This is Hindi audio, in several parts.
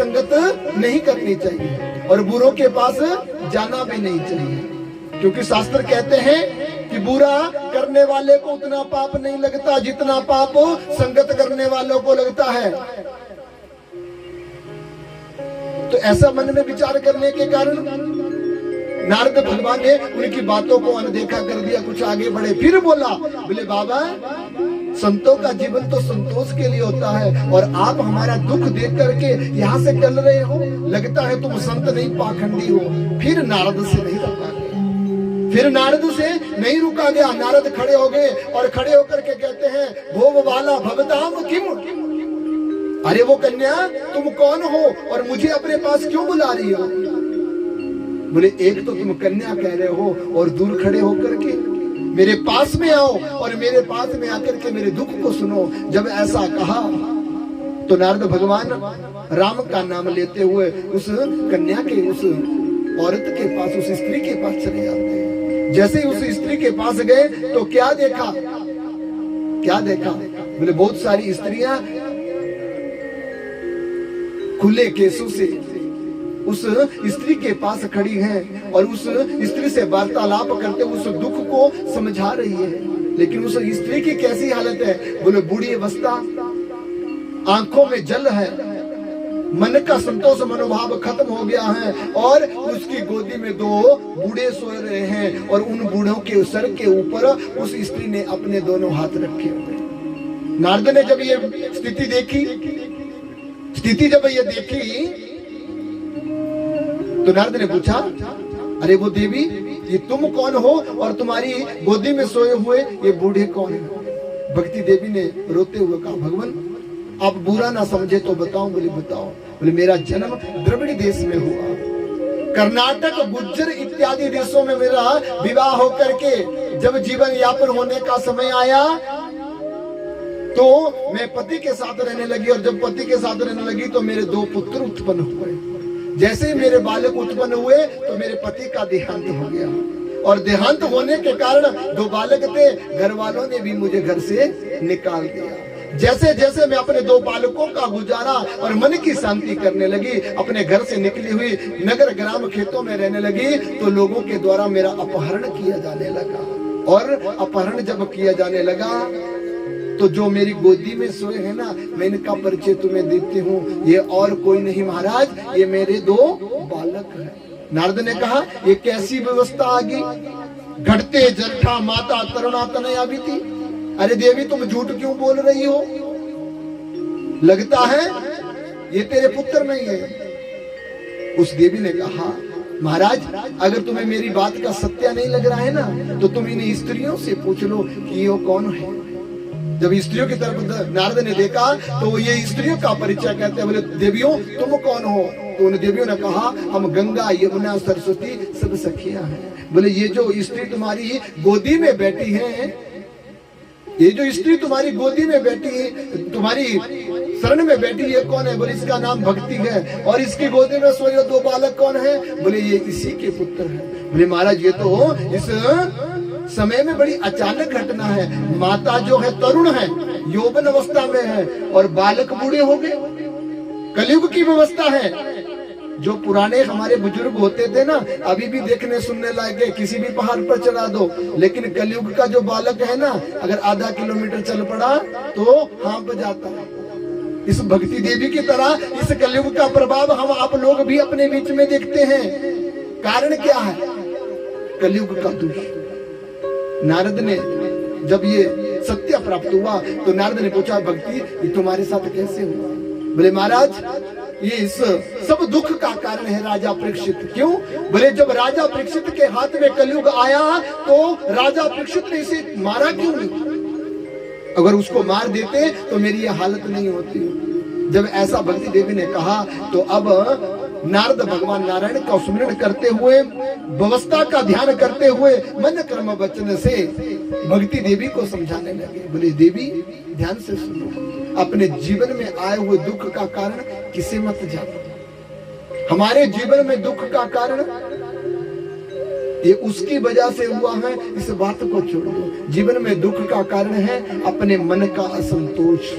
संगत नहीं करनी चाहिए और बुरों के पास जाना भी नहीं चाहिए, क्योंकि शास्त्र कहते हैं कि बुरा करने वाले को उतना पाप नहीं लगता जितना पाप संगत करने वालों को लगता है। तो ऐसा मन में विचार करने के कारण नारद भगवान ने उनकी बातों को अनदेखा कर दिया, कुछ आगे बढ़े, फिर बोले बाबा संतों का जीवन तो संतोष के लिए होता है और आप हमारा दुख देख करके यहाँ से टल रहे हो, लगता है तुम संत नहीं पाखंडी हो। फिर नारद से नहीं रुका गया, फिर नारद से नहीं रुका गया। नारद खड़े हो गए और खड़े होकर के कहते हैं भोग वाला भवताम किम, अरे वो कन्या तुम कौन हो और मुझे अपने पास क्यों बुला रही हो? बोले एक तो तुम कन्या कह रहे हो और दूर खड़े होकर के मेरे पास में आओ और मेरे पास में आकर के मेरे दुख को सुनो। जब ऐसा कहा तो नारद भगवान राम का नाम लेते हुए उस कन्या के, उस औरत के पास, उस स्त्री के पास चले जाते हैं। जैसे ही उस स्त्री के पास गए तो क्या देखा, क्या देखा? बोले बहुत सारी स्त्रियां खुले केसों से उस स्त्री के पास खड़ी हैं और उस स्त्री से वार्तालाप करते उस दुख को समझा रही है। लेकिन उस स्त्री की कैसी हालत है? बोले बूढ़ी अवस्था, आंखों में जल है, मन का संतोष मनोभाव खत्म हो गया है और उसकी गोदी में दो बूढ़े सो रहे हैं और उन बूढ़ों के सर के ऊपर उस स्त्री ने अपने दोनों हाथ रखे हुए। नारद ने जब ये स्थिति देखी तो नारद ने पूछा अरे वो देवी ये तुम कौन हो और तुम्हारी गोदी में सोए हुए ये बूढ़े कौन है? भक्ति देवी ने रोते हुए कहा भगवान आप बुरा ना समझे तो बताओ। बोले बताओ। बोले मेरा जन्म द्रविड़ देश में हुआ, कर्नाटक गुज्जर इत्यादि देशों में मेरा विवाह होकर के जब जीवन यापन होने का समय आया तो मैं पति के साथ रहने लगी और जब पति के साथ रहने लगी तो मेरे दो पुत्र उत्पन्न हुए। जैसे ही मेरे बालक उत्पन्न हुए तो मेरे पति का देहांत हो गया और देहांत होने के कारण दो बालक थे, घर वालों ने भी मुझे घर से निकाल दिया। जैसे जैसे मैं अपने दो बालकों का गुजारा और मन की शांति करने लगी, अपने घर से निकली हुई नगर ग्राम खेतों में रहने लगी तो लोगों के द्वारा मेरा अपहरण किया जाने लगा। और अपहरण जब किया जाने लगा तो जो मेरी गोदी में सोए हैं ना, मैं इनका परिचय तुम्हें देती हूँ, ये और कोई नहीं महाराज, ये मेरे दो बालक हैं। नारद ने कहा ये कैसी व्यवस्था आ गई? घटते जट्ठा माता तरुणा तनया बीती। अरे देवी तुम झूठ क्यों बोल रही हो? लगता है ये तेरे पुत्र नहीं है। उस देवी ने कहा महाराज अगर तुम्हें मेरी बात का सत्य नहीं लग रहा है ना तो तुम इन स्त्रियों से पूछ लो कि ये कौन है। जब स्त्रियों की तरफ नारद ने देखा तो ये स्त्रियों का परिचय कहते हैं। बोले देवियों तुम कौन हो? तो उन देवियों ने कहा हम गंगा यमुना सरस्वती सब सखियां हैं। बोले ये जो स्त्री तुम्हारी गोदी में बैठी है, ये जो स्त्री तुम्हारी गोदी में बैठी, तुम्हारी शरण में बैठी, ये कौन है? बोले इसका नाम भक्ति है। और इसकी गोदी में सोए दो बालक कौन है? बोले ये इसी के पुत्र है। बोले महाराज ये तो इस समय में बड़ी अचानक घटना है। माता जो है तरुण है, यौवन अवस्था में है और बालक बूढ़े हो गए। कलयुग की व्यवस्था है। जो पुराने हमारे बुजुर्ग होते थे ना, अभी भी देखने सुनने लायक है, किसी भी पहाड़ पर चढ़ा दो। लेकिन कलयुग का जो बालक है ना, अगर आधा किलोमीटर चल पड़ा तो हाँप जाता है। इस भक्ति देवी की तरह इस कलयुग का प्रभाव हम आप लोग भी अपने बीच में देखते हैं। कारण क्या है? कलयुग का दुख। नारद ने जब ये सत्य प्राप्त हुआ तो नारद ने पूछा भक्ति ये तुम्हारे साथ कैसे हुआ? बोले महाराज ये इस सब दुख का कारण है राजा परीक्षित। क्यों? बोले जब राजा परीक्षित के हाथ में कलयुग आया तो राजा परीक्षित ने इसे मारा क्यों नहीं? अगर उसको मार देते तो मेरी ये हालत नहीं होती। जब ऐसा भक्ति देवी ने कहा तो अब नारद भगवान नारायण का स्मरण करते हुए, व्यवस्था का ध्यान करते हुए मन कर्म वचन से भक्ति देवी को समझाने लगे। बोले देवी ध्यान से सुनो, अपने जीवन में आए हुए दुख का कारण किसे मत जानो। हमारे जीवन में दुख का कारण ये उसकी वजह से हुआ है, इस बात को छोड़ दो। जीवन में दुख का कारण है अपने मन का असंतोष।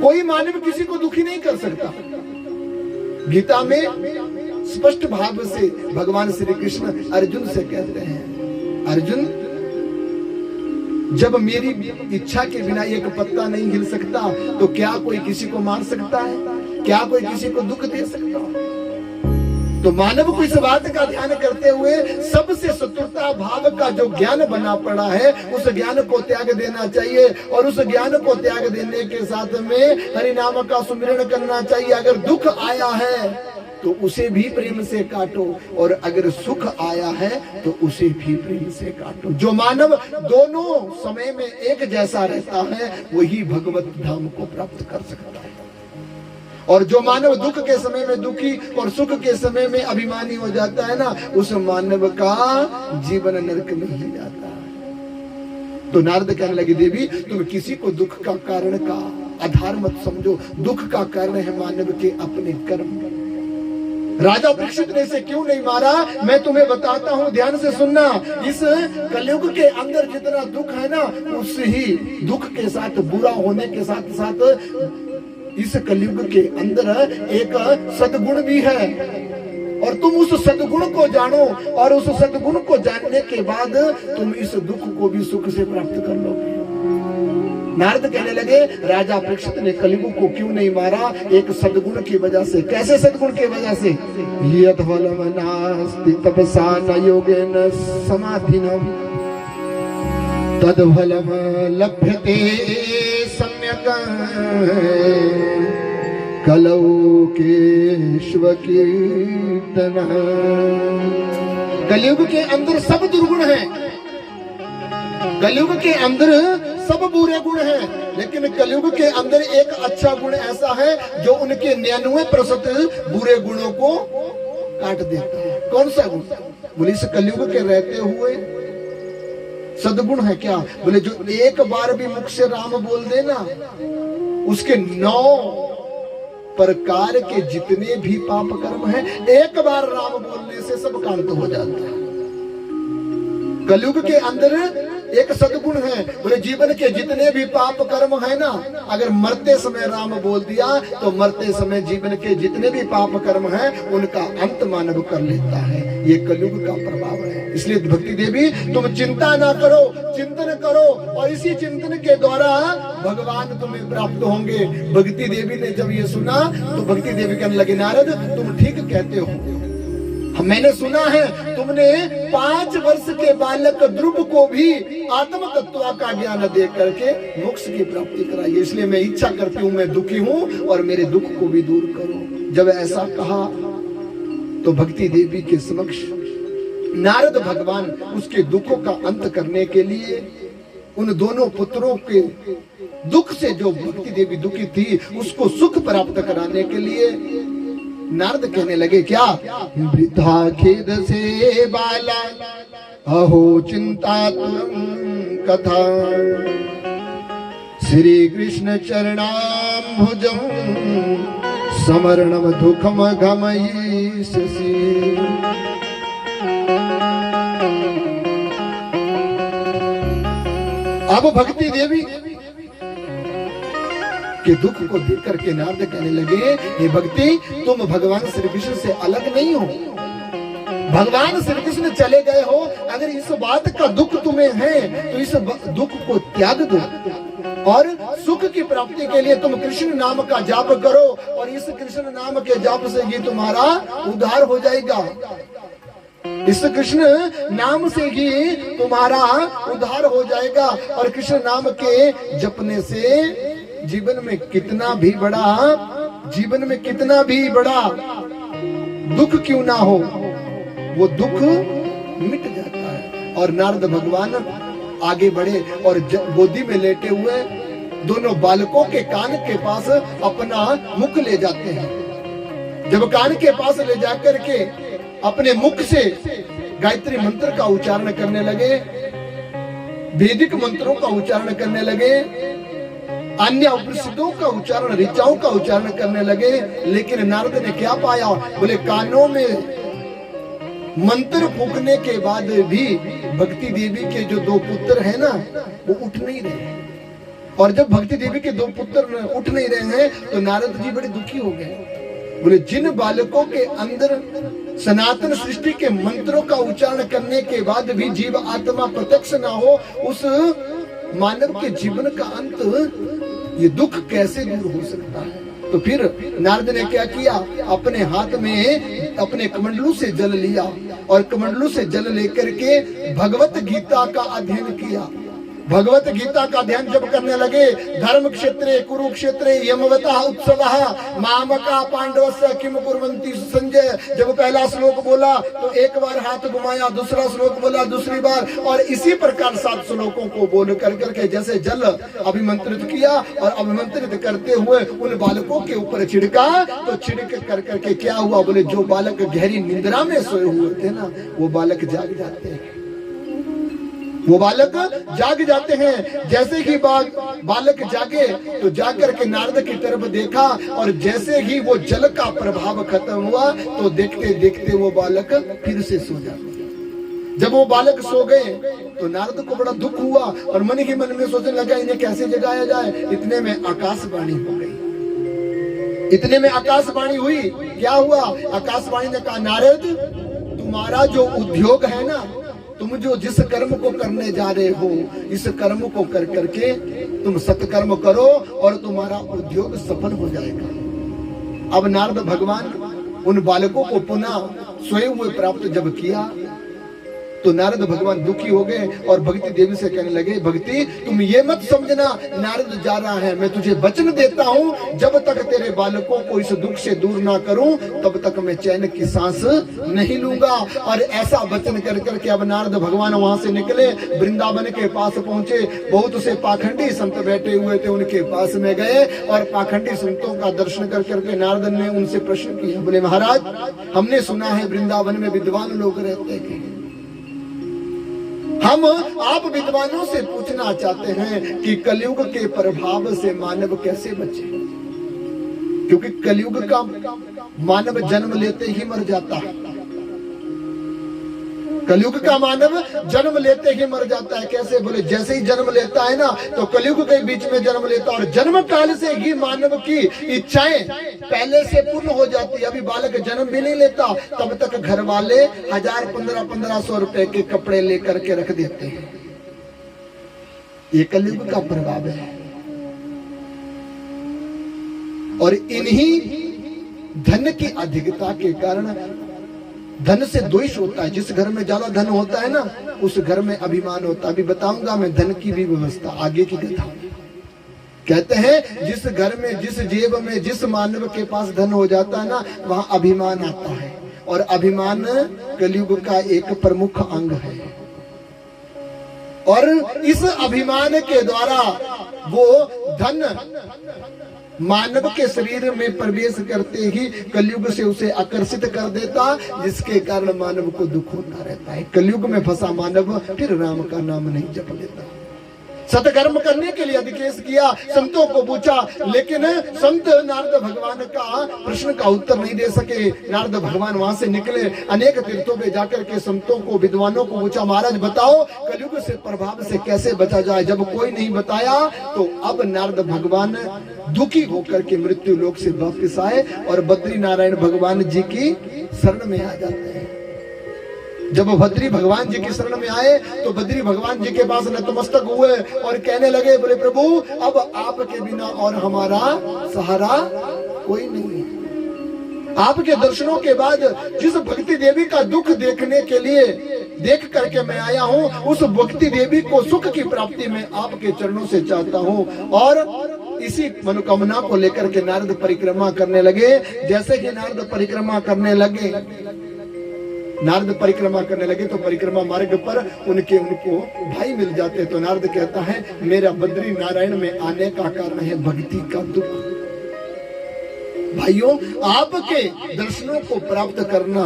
कोई मानव किसी को दुखी नहीं कर सकता। गीता में स्पष्ट भाव से भगवान श्री कृष्ण अर्जुन से कहते हैं, अर्जुन जब मेरी इच्छा के बिना एक पत्ता नहीं हिल सकता तो क्या कोई किसी को मार सकता है? क्या कोई किसी को दुख दे सकता है? तो मानव को इस बात का ध्यान करते हुए सबसे शत्रुता भाव का जो ज्ञान बना पड़ा है उस ज्ञान को त्याग देना चाहिए, और उस ज्ञान को त्याग देने के साथ में हरि नाम का सुमिरन करना चाहिए। अगर दुख आया है तो उसे भी प्रेम से काटो, और अगर सुख आया है तो उसे भी प्रेम से काटो। जो मानव दोनों समय में एक जैसा रहता है वही भगवत धाम को प्राप्त कर सकता है। और जो मानव दुख के समय में दुखी और सुख के समय में अभिमानी हो जाता है ना, उस मानव का जीवन नरक में ही जाता है। तो नारद कहने लगे, देवी तुम किसी को दुख का कारण का आधार मत समझो, दुख का कारण है मानव के अपने कर्म। राजा परीक्षित ने इसे क्यों नहीं मारा मैं तुम्हें बताता हूँ, ध्यान से सुनना। इस कलयुग के अंदर जितना दुख है ना, उस ही दुख के साथ बुरा होने के साथ साथ इस कलयुग के अंदर एक सद्गुण भी है, और तुम उस सद्गुण को जानो, और उस सद्गुण को जानने के बाद तुम इस दुख को भी सुख से प्राप्त कर लोगे। नारद कहने लगे, राजा परीक्षित ने कलयुग को क्यों नहीं मारा? एक सद्गुण की वजह से। कैसे सद्गुण की वजह से? यत् फलम नास्ति तपसा न योगेन समाधिनम तद फलम लभ्यते सम्यक कलौ केशव कीर्तन। कलयुग के अंदर सब दुर्गुण है, कलयुग के अंदर सब बुरे गुण हैं, लेकिन कलयुग के अंदर एक अच्छा गुण ऐसा है जो उनके 99% बुरे गुणों को काट देता है। कौन सा गुण? बोले इस कलयुग के रहते हुए सद्गुण है क्या? बोले जो एक बार भी मुख से राम बोल देना, उसके 9 प्रकार के जितने भी पाप कर्म हैं एक बार राम बोलने से सब कांत हो जाता है। कलयुग के अंदर एक सद्गुण है, बोले जीवन के जितने भी पाप कर्म है ना, अगर मरते समय राम बोल दिया तो मरते समय जीवन के जितने भी पाप कर्म है उनका अंत मानव कर लेता है। ये कलयुग का प्रभाव है। इसलिए भक्ति देवी तुम चिंता ना करो, चिंतन करो, और इसी चिंतन के द्वारा भगवान तुम्हें प्राप्त होंगे। भक्ति देवी ने जब ये सुना तो भक्ति देवी कहने लगी, नारद तुम ठीक कहते हो, मैंने सुना है तुमने 5 वर्ष के बालक ध्रुव को भी आत्म तत्व का ज्ञान दे करके मोक्ष की प्राप्ति कराई। इसलिए मैं इच्छा करती हूँ, मैं दुखी हूँ और मेरे दुख को भी दूर करो। जब ऐसा कहा तो भक्ति देवी के समक्ष नारद भगवान उसके दुखों का अंत करने के लिए उन दोनों पुत्रों के दुख से जो भक्ति देवी दुखी थी उसको सुख प्राप्त कराने के लिए नारद कहने लगे, क्या वृथा खेद से बाला अहो चिंता कथा श्री कृष्ण चरणाम्बुजं समरणम दुखम गमयिष्यसि। अब भक्ति देवी के दुख को देख करके नारद कहने लगे, हे भक्ति तुम भगवान श्री कृष्ण से अलग नहीं हो, भगवान श्री कृष्ण चले गए हो। अगर इस बात का दुख तुम्हें है तो इस दुख को त्याग दो और सुख की प्राप्ति के लिए तुम कृष्ण नाम का जाप करो, और इस कृष्ण नाम के जाप से ही तुम्हारा उद्धार हो जाएगा। इस कृष्ण नाम से ही तुम्हारा उद्धार हो जाएगा। और कृष्ण नाम के जपने से जीवन में कितना भी बड़ा दुख क्यों ना हो, वो दुख मिट जाता है। और नारद भगवान आगे बढ़े और गोदी में लेटे हुए दोनों बालकों के कान के पास अपना मुख ले जाते हैं। जब कान के पास ले जाकर के अपने मुख से गायत्री मंत्र का उच्चारण करने लगे, वैदिक मंत्रों का उच्चारण करने लगे, अन्य उपनिषदों का उच्चारण, ऋचाओं का उच्चारण करने लगे, लेकिन नारद ने क्या पाया? बोले कानों में मंत्र फूकने के बाद भी भक्ति देवी के जो 2 पुत्र हैं ना, वो उठ नहीं रहे। और जब भक्ति देवी के 2 पुत्र उठ नहीं रहे हैं तो नारद जी बड़े दुखी हो गए। बोले जिन बालकों के अंदर सनातन सृष्टि के मंत्रों का उच्चारण करने के बाद भी जीव आत्मा प्रत्यक्ष ना हो, उस मानव के जीवन का अंत, ये दुख कैसे दूर हो सकता है? तो फिर नारद ने क्या किया, अपने हाथ में अपने कमंडलू से जल लिया और कमंडलू से जल लेकर के भगवत गीता का अध्ययन किया। भगवत गीता का ध्यान जब करने लगे, धर्म क्षेत्रे कुरुक्षेत्रे यमवतः उत्सवः मामका पांडवस्य किम कुर्वन्ति संजय। जब पहला श्लोक बोला तो एक बार हाथ घुमाया, दूसरा श्लोक बोला दूसरी बार, और इसी प्रकार 7 श्लोकों को बोल कर करके जैसे जल अभिमंत्रित किया और अभिमंत्रित करते हुए उन बालकों के ऊपर छिड़का। तो छिड़क कर करके क्या हुआ, बोले जो बालक गहरी निद्रा में सोए हुए थे ना, वो बालक जाग जाते हैं, वो बालक जाग जाते हैं। जैसे ही बालक जागे तो जाकर के नारद की तरफ देखा, और जैसे ही वो जल का प्रभाव खत्म हुआ तो देखते देखते वो बालक फिर से सो जाते। जब वो बालक सो गए तो नारद को बड़ा दुख हुआ और मन ही मन में सोचने लगा इन्हें कैसे जगाया जाए। इतने में आकाशवाणी हो गई, इतने में आकाशवाणी हुई। क्या हुआ, आकाशवाणी ने कहा नारद तुम्हारा जो उद्योग है ना, तुम जो जिस कर्म को करने जा रहे हो, इस कर्म को कर करके तुम सत्कर्म करो और तुम्हारा उद्योग सफल हो जाएगा। अब नारद भगवान उन बालकों को पुनः सोए हुए प्राप्त जब किया तो नारद भगवान दुखी हो गए और भक्ति देवी से कहने लगे, भक्ति तुम ये मत समझना नारद जा रहा है, मैं तुझे वचन देता हूँ जब तक तेरे बालकों को इस दुख से दूर ना करूं तब तक मैं चैन की सांस नहीं लूंगा। और ऐसा वचन कर करके अब नारद भगवान वहां से निकले, वृंदावन के पास पहुंचे। बहुत से पाखंडी संत बैठे हुए थे, उनके पास में गए और पाखंडी संतों का दर्शन कर करके नारद ने उनसे प्रश्न किया। बोले महाराज हमने सुना है वृंदावन में विद्वान लोग रहते हैं, हम आप विद्वानों से पूछना चाहते हैं कि कलयुग के प्रभाव से मानव कैसे बचे, क्योंकि कलयुग का मानव जन्म लेते ही मर जाता है। कलयुग का मानव जन्म लेते ही मर जाता है। कैसे, बोले जैसे ही जन्म लेता है ना तो कलयुग के बीच में जन्म लेता है और जन्म काल से ही मानव की इच्छाएं पहले से पूर्ण हो जाती है। अभी बालक जन्म भी नहीं लेता तब तक घर वाले 1000-1500 रुपए के कपड़े लेकर के रख देते हैं। ये कलयुग का प्रभाव है। और इन्हीं धन की अधिकता के कारण धन से द्वेष होता है। जिस घर में ज्यादा धन होता है ना उस घर में अभिमान होता है। अभी बताऊंगा मैं धन की भी व्यवस्था आगे की कथा। कहते हैं जिस घर में, जिस जेब में, जिस मानव के पास धन हो जाता है ना वहां अभिमान आता है। और अभिमान कलयुग का एक प्रमुख अंग है। और इस अभिमान के द्वारा वो धन मानव के शरीर में प्रवेश करते ही कलयुग से उसे आकर्षित कर देता, जिसके कारण मानव को दुख होता रहता है। कलयुग में फंसा मानव फिर राम का नाम नहीं जप लेता। सत्कर्म करने के लिए अधिकेश किया, संतों को पूछा, लेकिन संत नारद भगवान का प्रश्न का उत्तर नहीं दे सके। नारद भगवान वहां से निकले, अनेक तीर्थों पे जाकर के संतों को, विद्वानों को पूछा, महाराज बताओ कलयुग से प्रभाव से कैसे बचा जाए। जब कोई नहीं बताया तो अब नारद भगवान दुखी होकर के मृत्यु लोक से वापस आए और बद्री नारायण भगवान जी की शरण में आ जाते हैं। जब बद्री भगवान जी की शरण में आए तो बद्री भगवान जी के पास नतमस्तक हुए और कहने लगे, बोले प्रभु अब आपके बिना और हमारा सहारा कोई नहीं है। आपके दर्शनों के बाद जिस भक्ति देवी का दुख देखने के लिए देख करके मैं आया हूँ, उस भक्ति देवी को सुख की प्राप्ति में आपके चरणों से चाहता हूँ। और इसी मनोकामना को लेकर के नारद परिक्रमा करने लगे। जैसे कि नारद परिक्रमा करने लगे तो परिक्रमा मार्ग पर उनको भाई मिल जाते। तो नारद कहता है मेरा बद्री नारायण में आने का कारण है भक्ति का दुख। भाइयों आपके दर्शनों को प्राप्त करना,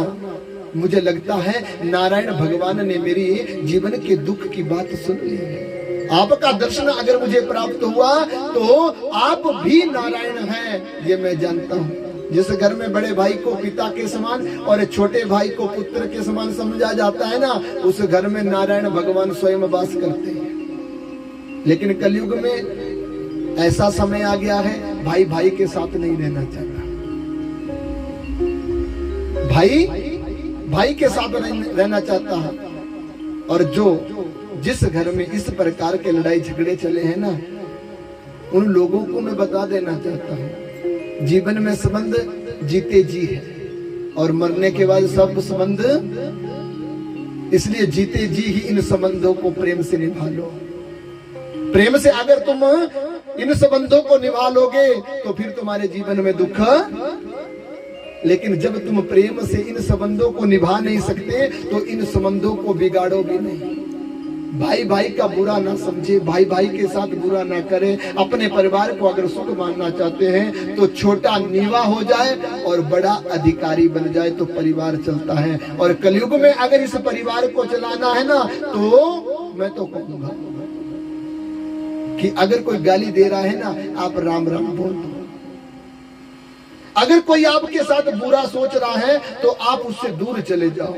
मुझे लगता है नारायण भगवान ने मेरी जीवन के दुख की बात सुन ली है। आपका दर्शन अगर मुझे प्राप्त हुआ तो आप भी नारायण हैं, ये मैं जानता हूँ। जिस घर में बड़े भाई को पिता के समान और छोटे भाई को पुत्र के समान समझा जाता है ना, उस घर में नारायण भगवान स्वयं वास करते हैं। लेकिन कलयुग में ऐसा समय आ गया है भाई भाई के साथ नहीं रहना चाहता। भाई के साथ रहना चाहता है। और जिस घर में इस प्रकार के लड़ाई झगड़े चले हैं ना, उन लोगों को मैं बता देना चाहता हूं, जीवन में संबंध जीते जी है और मरने के बाद सब संबंध, इसलिए जीते जी ही इन संबंधों को प्रेम से निभा लो। प्रेम से अगर तुम इन संबंधों को निभा लोगे तो फिर तुम्हारे जीवन में दुख, लेकिन जब तुम प्रेम से इन संबंधों को निभा नहीं सकते तो इन संबंधों को बिगाड़ो भी नहीं। भाई भाई का बुरा ना समझे, भाई भाई के साथ बुरा ना करे। अपने परिवार को अगर सुख मानना चाहते हैं तो छोटा नीवा हो जाए और बड़ा अधिकारी बन जाए तो परिवार चलता है। और कलयुग में अगर इस परिवार को चलाना है ना, तो मैं तो कहूंगा कि अगर कोई गाली दे रहा है ना, आप राम राम बोल दो। अगर कोई आपके साथ बुरा सोच रहा है तो आप उससे दूर चले जाओ।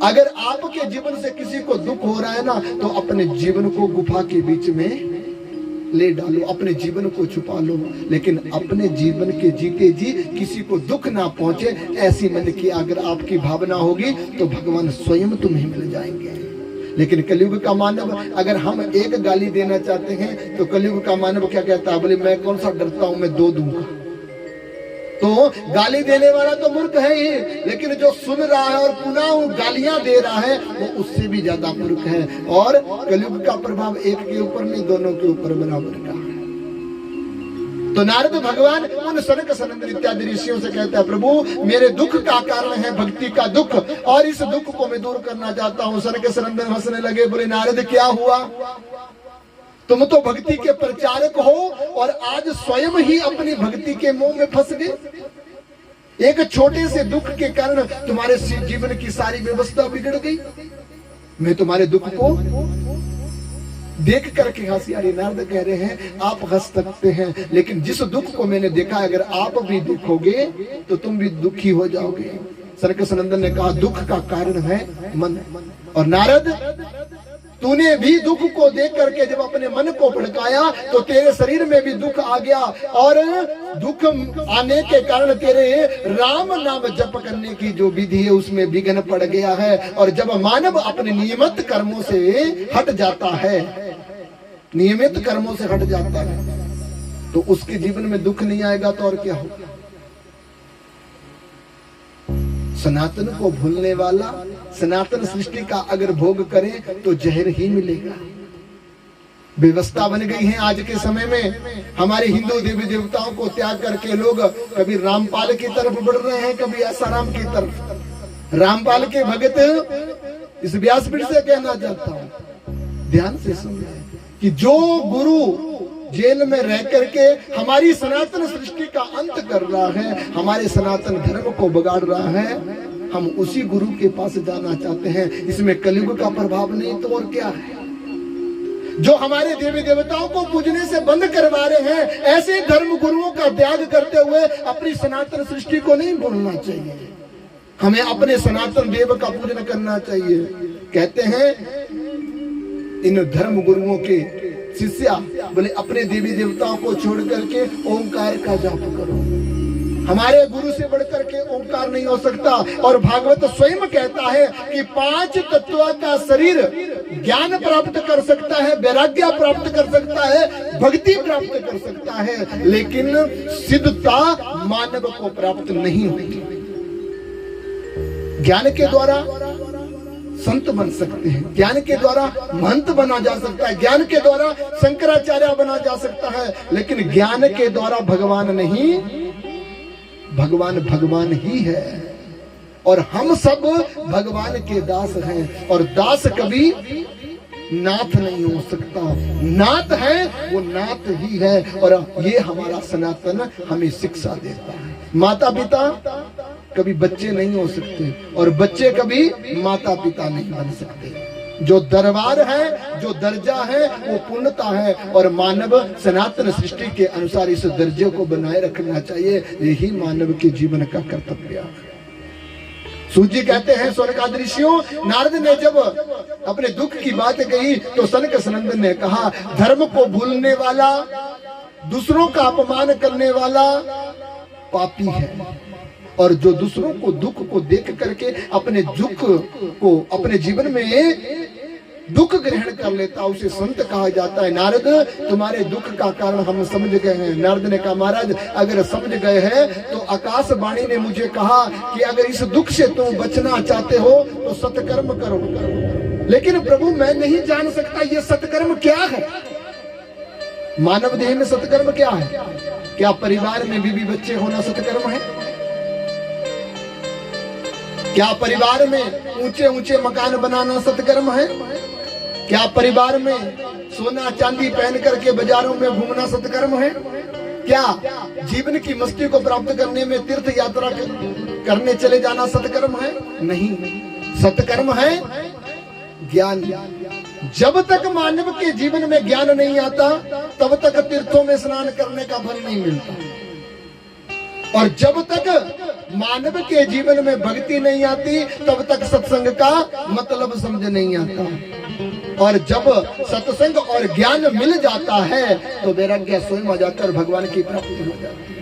अगर आपके जीवन से किसी को दुख हो रहा है ना, तो अपने जीवन को गुफा के बीच में ले डालो, अपने जीवन को छुपा लो, लेकिन अपने जीवन के जीते जी किसी को दुख ना पहुंचे, ऐसी मन की अगर आपकी भावना होगी तो भगवान स्वयं तुम्हें मिल जाएंगे। लेकिन कलयुग का मानव, अगर हम एक गाली देना चाहते हैं तो कलयुग का मानव क्या कहता है, बोले मैं कौन सा डरता हूं, मैं दो दूंगा। तो गाली देने वाला तो मूर्ख है ही, लेकिन जो सुन रहा है और पुनः गालियां दे रहा है वो उससे भी ज्यादा मूर्ख है। और कलयुग का प्रभाव एक के ऊपर नहीं, दोनों के ऊपर बराबर का है। तो नारद भगवान उन सनक सनंदन इत्यादि ऋषियों से कहता है, प्रभु मेरे दुख का कारण है भक्ति का दुख, और इस दुख को मैं दूर करना चाहता हूँ। सनक सनंदन हंसने लगे, बोले नारद क्या हुआ, तुम तो भक्ति के प्रचारक हो और आज स्वयं ही अपनी भक्ति के मोह में फंस गए। एक छोटे से दुख के कारण तुम्हारे जीवन की सारी व्यवस्था बिगड़ गई। मैं तुम्हारे दुख को देख करके हंसी। अरे नारद कह रहे हैं आप हंस सकते हैं, लेकिन जिस दुख को मैंने देखा, अगर आप भी देखोगे तो तुम भी दुखी हो जाओगे। सनक सनंदन ने कहा दुख का कारण है मन। और नारद तूने भी दुख को देख करके जब अपने मन को भड़काया तो तेरे शरीर में भी दुख आ गया, और दुख आने के कारण तेरे राम नाम जप करने की जो विधि है उसमें विघ्न पड़ गया है। और जब मानव अपने नियमित कर्मों से हट जाता है, नियमित कर्मों से हट जाता है, तो उसके जीवन में दुख नहीं आएगा तो और क्या होगा। सनातन को भूलने वाला सनातन सृष्टि का अगर भोग करे तो जहर ही मिलेगा। व्यवस्था बन गई है आज के समय में, हमारे हिंदू देवी देवताओं को त्याग करके लोग कभी रामपाल की तरफ बढ़ रहे हैं, कभी आसाराम की तरफ। रामपाल के भगत इस व्यासपीठ से कहना चाहता हूं, ध्यान से सुनिए कि जो गुरु जेल में रह करके हमारी सनातन सृष्टि का अंत कर रहा है, हमारे सनातन धर्म को बिगाड़ रहा है, हम उसी गुरु के पास जाना चाहते हैं। इसमें कलयुग का प्रभाव नहीं तो और क्या है। जो हमारे देवी देवताओं को पूजने से बंद करवा रहे हैं, ऐसे धर्म गुरुओं का त्याग करते हुए अपनी सनातन सृष्टि को नहीं भूलना चाहिए। हमें अपने सनातन देव का पूजन करना चाहिए। कहते हैं इन धर्म गुरुओं के शिष्या बोले अपने देवी देवताओं को छोड़ करके ओंकार का जाप करो। हमारे गुरु से बढ़कर के ओंकार नहीं हो सकता। और भागवत स्वयं कहता है कि 5 तत्व का शरीर ज्ञान प्राप्त कर सकता है, वैराग्य प्राप्त कर सकता है, भक्ति प्राप्त कर सकता है, लेकिन सिद्धता मानव को प्राप्त नहीं होती। ज्ञान के द्वारा संत बन सकते हैं, ज्ञान के द्वारा महंत बना जा सकता है, ज्ञान के द्वारा शंकराचार्य बना जा सकता है, लेकिन ज्ञान के द्वारा भगवान नहीं, भगवान भगवान ही है। और हम सब भगवान के दास हैं, और दास कभी नाथ नहीं हो सकता। नाथ है वो नाथ ही है, और ये हमारा सनातन हमें शिक्षा देता है। माता पिता कभी बच्चे नहीं हो सकते, और बच्चे कभी माता पिता नहीं बन सकते। जो दरबार है, जो दर्जा है वो पूर्णता है, और मानव सनातन सृष्टि के अनुसार इस दर्जे को बनाए रखना चाहिए। यही मानव के जीवन का कर्तव्य है। सूजी कहते हैं स्वर्गादृशियों, नारद ने जब अपने दुख की बात कही तो सनक सनंदन ने कहा धर्म को भूलने वाला, दूसरों का अपमान करने वाला पापी है, और जो दूसरों को दुख को देख करके अपने दुख को अपने जीवन में दुख ग्रहण कर लेता, उसे संत कहा जाता है। नारद, तुम्हारे दुख का कारण हम समझ गए हैं। नारद ने कहा, महाराज अगर समझ गए हैं तो आकाशवाणी ने मुझे कहा कि अगर इस दुख से तुम बचना चाहते हो तो सत्कर्म करो। लेकिन प्रभु मैं नहीं जान सकता ये सत्कर्म क्या है। मानव देह में सत्कर्म क्या है? क्या परिवार में बीवी बच्चे होना सत्कर्म है? क्या परिवार में ऊंचे ऊंचे मकान बनाना सत्कर्म है? क्या परिवार में सोना चांदी पहन करके बाजारों में घूमना सत्कर्म है? क्या जीवन की मस्ती को प्राप्त करने में तीर्थ यात्रा करने चले जाना सत्कर्म है? नहीं, सत्कर्म है ज्ञान। जब तक मानव के जीवन में ज्ञान नहीं आता तब तक तीर्थों में स्नान करने का फल नहीं मिलता, और जब तक मानव के जीवन में भक्ति नहीं आती तब तक सत्संग का मतलब समझ नहीं आता। और जब सत्संग और ज्ञान मिल जाता है तो वैराग्य स्वयं आ जाता है और भगवान की प्राप्ति हो जाती है।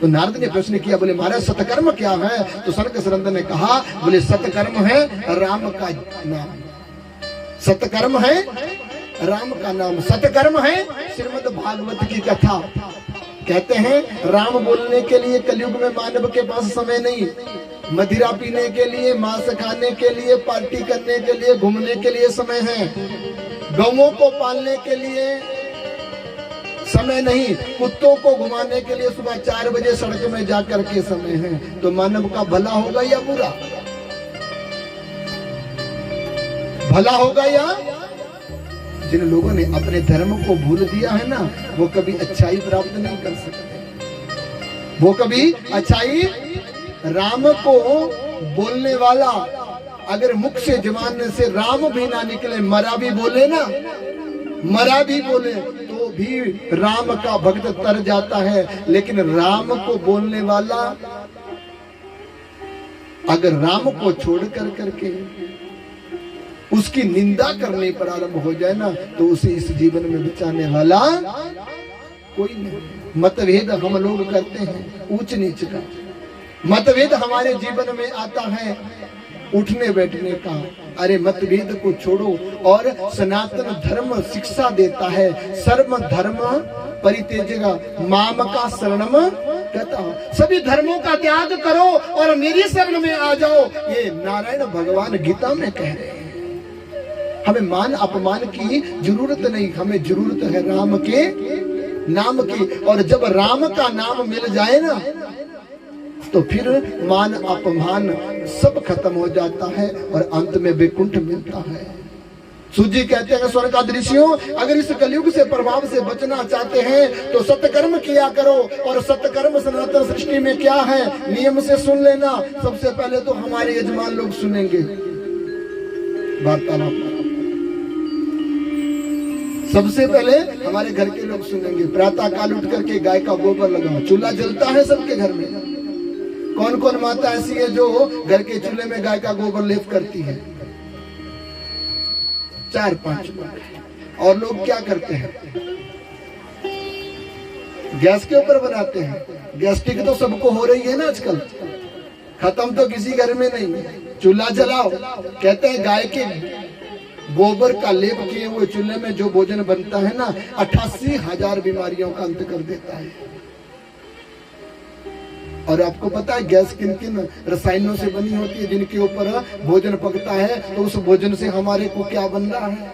तो नारद ने प्रश्न किया, बोले महाराज सत्कर्म क्या है? तो सनक सनंदन ने कहा, बोले सत्कर्म है राम का नाम। सत्कर्म है राम का नाम। सत्कर्म है श्रीमद् भागवत की कथा। कहते हैं राम बोलने के लिए कलयुग में मानव के पास समय नहीं। मदिरा पीने के लिए, मांस खाने के लिए, पार्टी करने के लिए, घूमने के लिए समय है। गौओं को पालने के लिए समय नहीं। कुत्तों को घुमाने के लिए सुबह 4 बजे सड़क में जाकर के समय है। तो मानव का भला होगा या बुरा? भला होगा या? जिन लोगों ने अपने धर्म को भूल दिया है ना, वो कभी अच्छाई प्राप्त नहीं कर सकते। वो कभी अच्छाई, राम को बोलने वाला अगर मुख से जबान से राम भी ना निकले, मरा भी बोले ना, मरा भी बोले तो भी राम का भक्त तर जाता है। लेकिन राम को बोलने वाला अगर राम को छोड़ कर करके उसकी निंदा करने पर आरंभ हो जाए ना, तो उसे इस जीवन में बचाने वाला कोई नहीं। मतभेद हम लोग करते हैं ऊंच नीच का। मतभेद हमारे जीवन में आता है उठने बैठने का। अरे मतभेद को छोड़ो, और सनातन धर्म शिक्षा देता है, सर्व धर्म परित्यजेगा माम का शरणम कहता। सभी धर्मों का त्याग करो और मेरी शरण में आ जाओ, ये नारायण भगवान गीता में कह रहे हैं। हमें मान अपमान की जरूरत नहीं, हमें जरूरत है राम के नाम की। और जब राम का नाम मिल जाए ना, तो फिर मान अपमान सब खत्म हो जाता है और अंत में वैकुंठ मिलता है। सूजी कहते हैं स्वर्ग का दृश्यों, अगर इस कलयुग से प्रभाव से बचना चाहते हैं तो सत्कर्म किया करो। और सत्कर्म सनातन सृष्टि में क्या है, नियम से सुन लेना। सबसे पहले तो हमारे यजमान लोग सुनेंगे वार्तालाप। सबसे पहले हमारे घर के लोग सुनेंगे। प्रातः काल उठ करके गाय का गोबर लगाओ। चूल्हा जलता है सबके घर में। कौन कौन माता ऐसी है जो घर के चूल्हे में गाय का गोबर लेप करती है? 4-5। और लोग क्या करते हैं, गैस के ऊपर बनाते हैं। गैस्ट्रिक तो सबको हो रही है ना आजकल, खत्म तो किसी घर में नहीं। चूल्हा जलाओ, कहते हैं गाय के गोबर का लेप किए हुए चूल्हे में जो भोजन बनता है ना, 88,000 बीमारियों का अंत कर देता है। और आपको पता है गैस किन किन रसायनों से बनी होती है, जिनके ऊपर भोजन पकता है। तो उस भोजन से हमारे को क्या बन रहा है?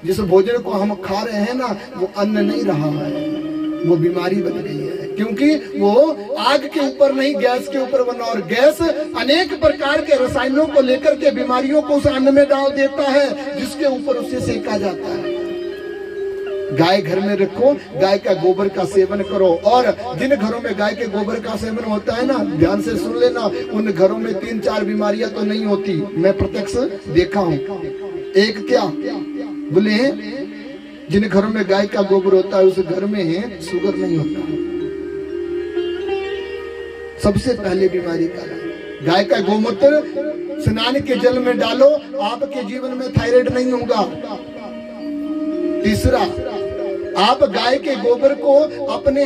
जिस भोजन को हम खा रहे हैं ना, वो अन्न नहीं रहा है, वो बीमारी बन गई है। क्योंकि वो आग के ऊपर नहीं, गैस के ऊपर बना। और गैस अनेक प्रकार के रसायनों को लेकर के बीमारियों को उस अन्न में डाल देता है, जिसके ऊपर उसे सेका जाता है। गाय घर में रखो, गाय का गोबर का सेवन करो। और जिन घरों में गाय के गोबर का सेवन होता है ना, ध्यान से सुन लेना, उन घरों में 3-4 बीमारियां तो नहीं होती। मैं प्रत्यक्ष देखा हूं। एक क्या बोले, जिन घरों में गाय का गोबर होता है उस घर में शुगर नहीं होता। सबसे पहले बीमारी का गाय का गोमूत्र स्नान के जल में डालो, आपके जीवन में थायराइड नहीं होगा। तीसरा, आप गाय के गोबर को अपने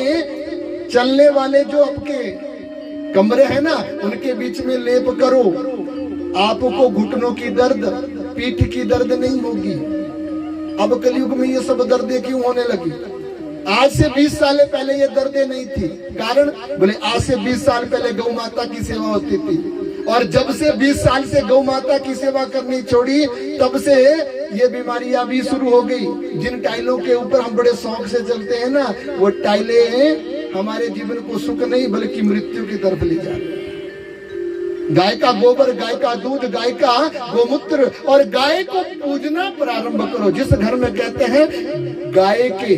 चलने वाले जो आपके कमरे हैं ना, उनके बीच में लेप करो, आपको घुटनों की दर्द, पीठ की दर्द नहीं होगी। अब कलयुग में ये सब दर्दें क्यों होने लगी? आज से 20 साल पहले ये दर्दें नहीं थी। कारण बोले आज से 20 साल पहले गौ माता की सेवा होती थी, और जब से 20 साल से गौ माता की सेवा करनी छोड़ी, तब से ये बीमारियां भी शुरू हो गई। जिन टाइलों के ऊपर हम बड़े शौक से चलते हैं ना, वो टाइलें हमारे जीवन को सुख नहीं बल्कि मृत्यु की तरफ ले जा रही है। गाय का गोबर, गाय का दूध, गाय का गोमूत्र, और गाय को पूजना प्रारंभ करो। जिस घर में कहते हैं गाय के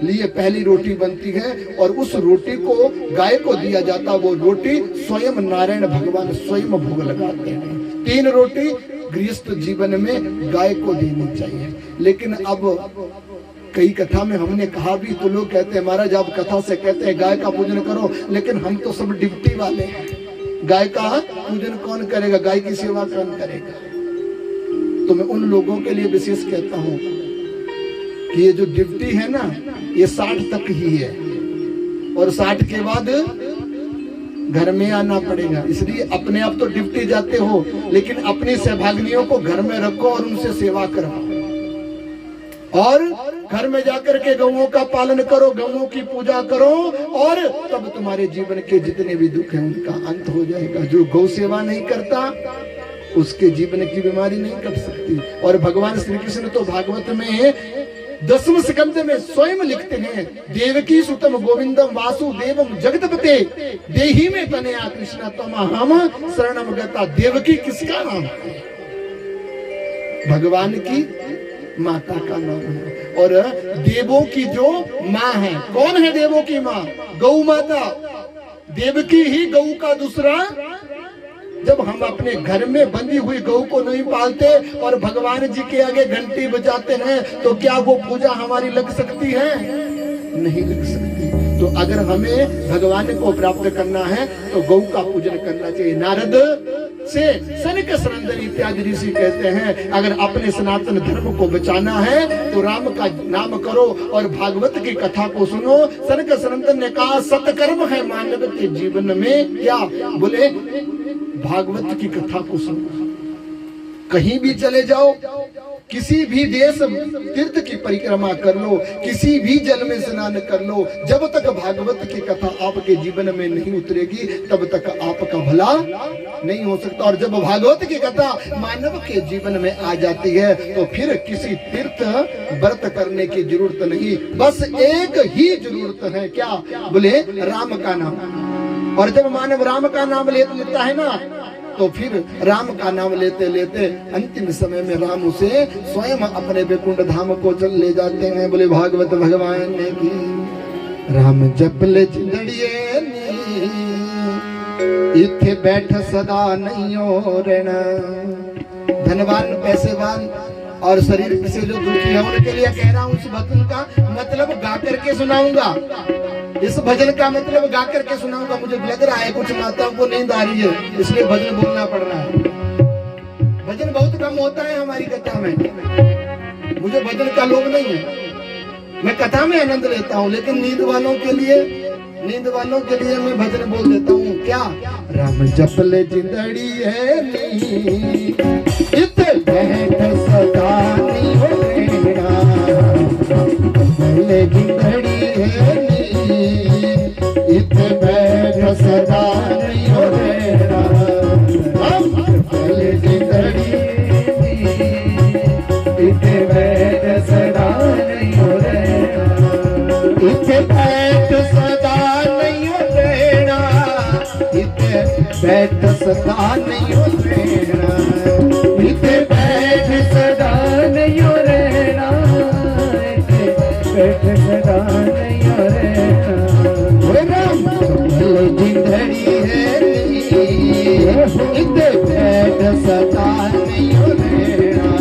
लिए पहली रोटी बनती है और उस रोटी को गाय को दिया जाता, वो रोटी स्वयं नारायण भगवान स्वयं भोग लगाते हैं। 3 रोटी गृहस्थ जीवन में गाय को देनी चाहिए। लेकिन अब कई कथा में हमने कहा भी, तो लोग कहते हैं महाराज आप कथा से कहते हैं गाय का पूजन करो, लेकिन हम तो सब ड्यूटी वाले हैं, गाय का पूजन कौन करेगा, गाय की सेवा कौन करेगा? तो मैं उन लोगों के लिए विशेष कहता हूं कि ये जो ड्यूटी है ना, ये 60 तक ही है, और 60 के बाद घर में आना पड़ेगा। इसलिए अपने आप तो ड्यूटी जाते हो, लेकिन अपनी सहभागिनियों को घर में रखो और उनसे सेवा करो, और घर में जाकर के गौओं का पालन करो, गौओं की पूजा करो, और तब तुम्हारे जीवन के जितने भी दुख हैं उनका अंत हो जाएगा। जो गौ सेवा नहीं करता उसके जीवन की बीमारी नहीं कट सकती। और भगवान श्री कृष्ण तो भागवत में 10वें स्कंद में स्वयं लिखते हैं, देवकी सुतम गोविंदम वासुदेवम जगतपते देही में तनया कृष्ण तम हम शरणम गता। देवकी किसका नाम है? भगवान की माता का नाम है। और देवों की जो माँ है, कौन है देवों की माँ? गौ माता। देवकी ही गौ का दूसरा। जब हम अपने घर में बंधी हुई गौ को नहीं पालते और भगवान जी के आगे घंटी बजाते हैं, तो क्या वो पूजा हमारी लग सकती है? नहीं लग सकती। तो अगर हमें भगवान को प्राप्त करना है तो गौ का पूजन करना चाहिए। नारद से सनक सनंदन इत्यादि ऋषि कहते हैं, अगर अपने सनातन धर्म को बचाना है तो राम का नाम करो और भागवत की कथा को सुनो। सनक सनंदन ने कहा सत्कर्म है मानव के जीवन में। क्या बोले? भागवत की कथा को सुनो। कहीं भी चले जाओ, किसी भी देश तीर्थ की परिक्रमा कर लो, किसी भी जल में स्नान कर लो, जब तक भागवत की कथा आपके जीवन में नहीं उतरेगी तब तक आपका भला नहीं हो सकता। और जब भागवत की कथा मानव के जीवन में आ जाती है तो फिर किसी तीर्थ व्रत करने की जरूरत नहीं, बस एक ही जरूरत है। क्या बोले? राम का नाम। और जब मानव राम का नाम लेता है ना, तो फिर राम का नाम लेते लेते अंतिम समय में राम उसे स्वयं अपने वैकुंठ धाम को चल ले जाते हैं। बोले भागवत भगवान ने की राम जपले जिंदड़िए इथे बैठ सदा नहीं हो रहना। धनवान, पैसेवान और शरीर से जो दुखी है उनके लिए कह रहा हूँ, इस भजन का मतलब गा करके सुनाऊंगा। इस भजन का मतलब गा करके सुनाऊंगा। मुझे लग रहा है कुछ माताओं को नींद आ रही है, इसलिए भजन बोलना पड़ रहा है। भजन बहुत कम होता है हमारी कथा में। मुझे भजन का लोभ नहीं है, मैं कथा में आनंद लेता हूँ, लेकिन नींद वालों के लिए मैं भजन बोल देता हूँ। क्या? राम जपले जिंदड़ी है नी, इत बैठ सदा नहीं हो रहना। जिंदड़ी है इत बैठ सदा नहीं हो रहना। पहले जिंदड़ी इत बैठ सदा नहीं हो रहना। इत बैठ सदा नहीं हो रहना। इत बैठ सदा नहीं हो रहना। इत बैठ सदा नहीं हो रहना। बैठ सदा नहीं हो रहना। जिंदड़ी है इत बैठ सदा नहीं हो रहना।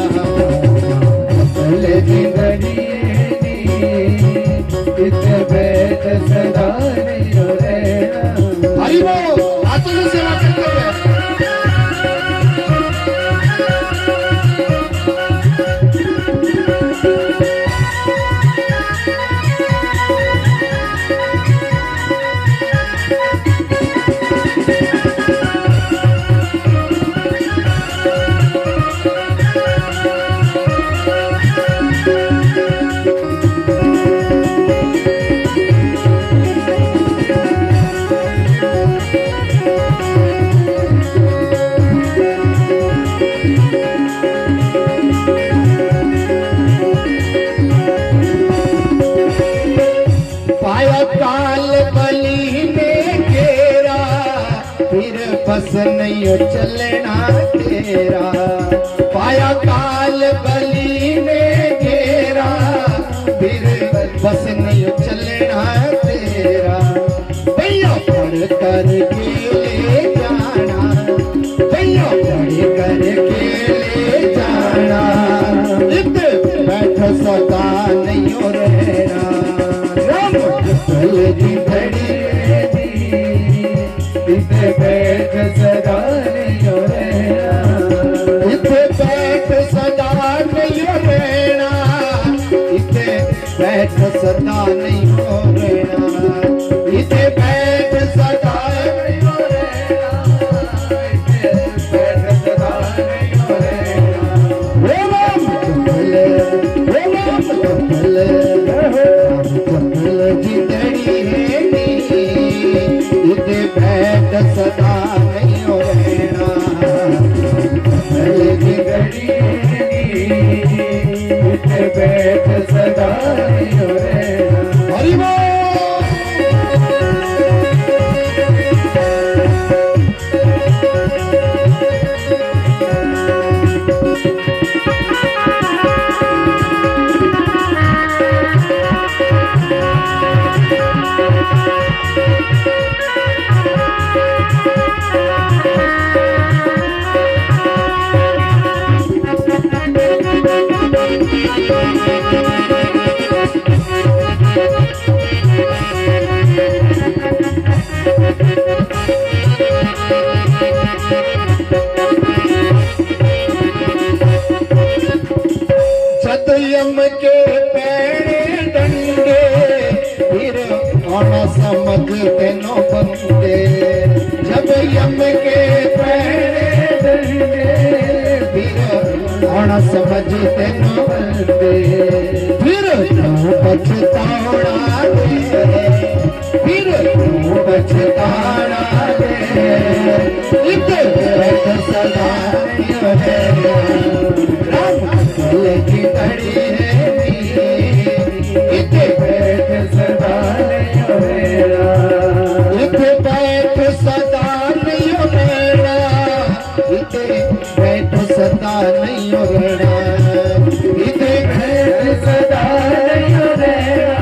जिंदड़ी इत बैठ सदा नहीं हो रहना। हरि बोल। आत्मा सेवा करते हुए बस नहीं चलना तेरा, पाया काल बली ने घेरा, फिर बस नहीं चलना तेरा। भैया पढ़ कर के ले जाना, भैया पढ़ कर के ले जाना, इत बैठ सदा नहीं रहना। राम चल जी घड़ी इते बैठ सदा नहीं रहना, इते बैठ सदा नहीं रहना, इते बैठ सदा नहीं रहना, इते बैठ सदा नहीं रहना, इते बैठ सदा नहीं रहना। हे राम चपल, हे राम चपल, चपल की दड़ी है नी, इते बैठ सदा नहीं रहना, चपल की दड़ी है नी, इते बैठ सदा नहीं रहना। हरि बोल। यम के पैरे डंडे, फिर आना समझते नो बंदे। जब यम के पैरे डंडे, फिर आना समझते नो बंदे। फिर तू पछताना दे, फिर तू पछताना दे, इते बैठ सदा नहीं रहना। राम चल की घड़ी है नी, इते बैठ सदा नहीं रहना, इते बैठ सदा नहीं रहना, इते बैठ सदा नहीं रहना, इते बैठ सदा नहीं रहना,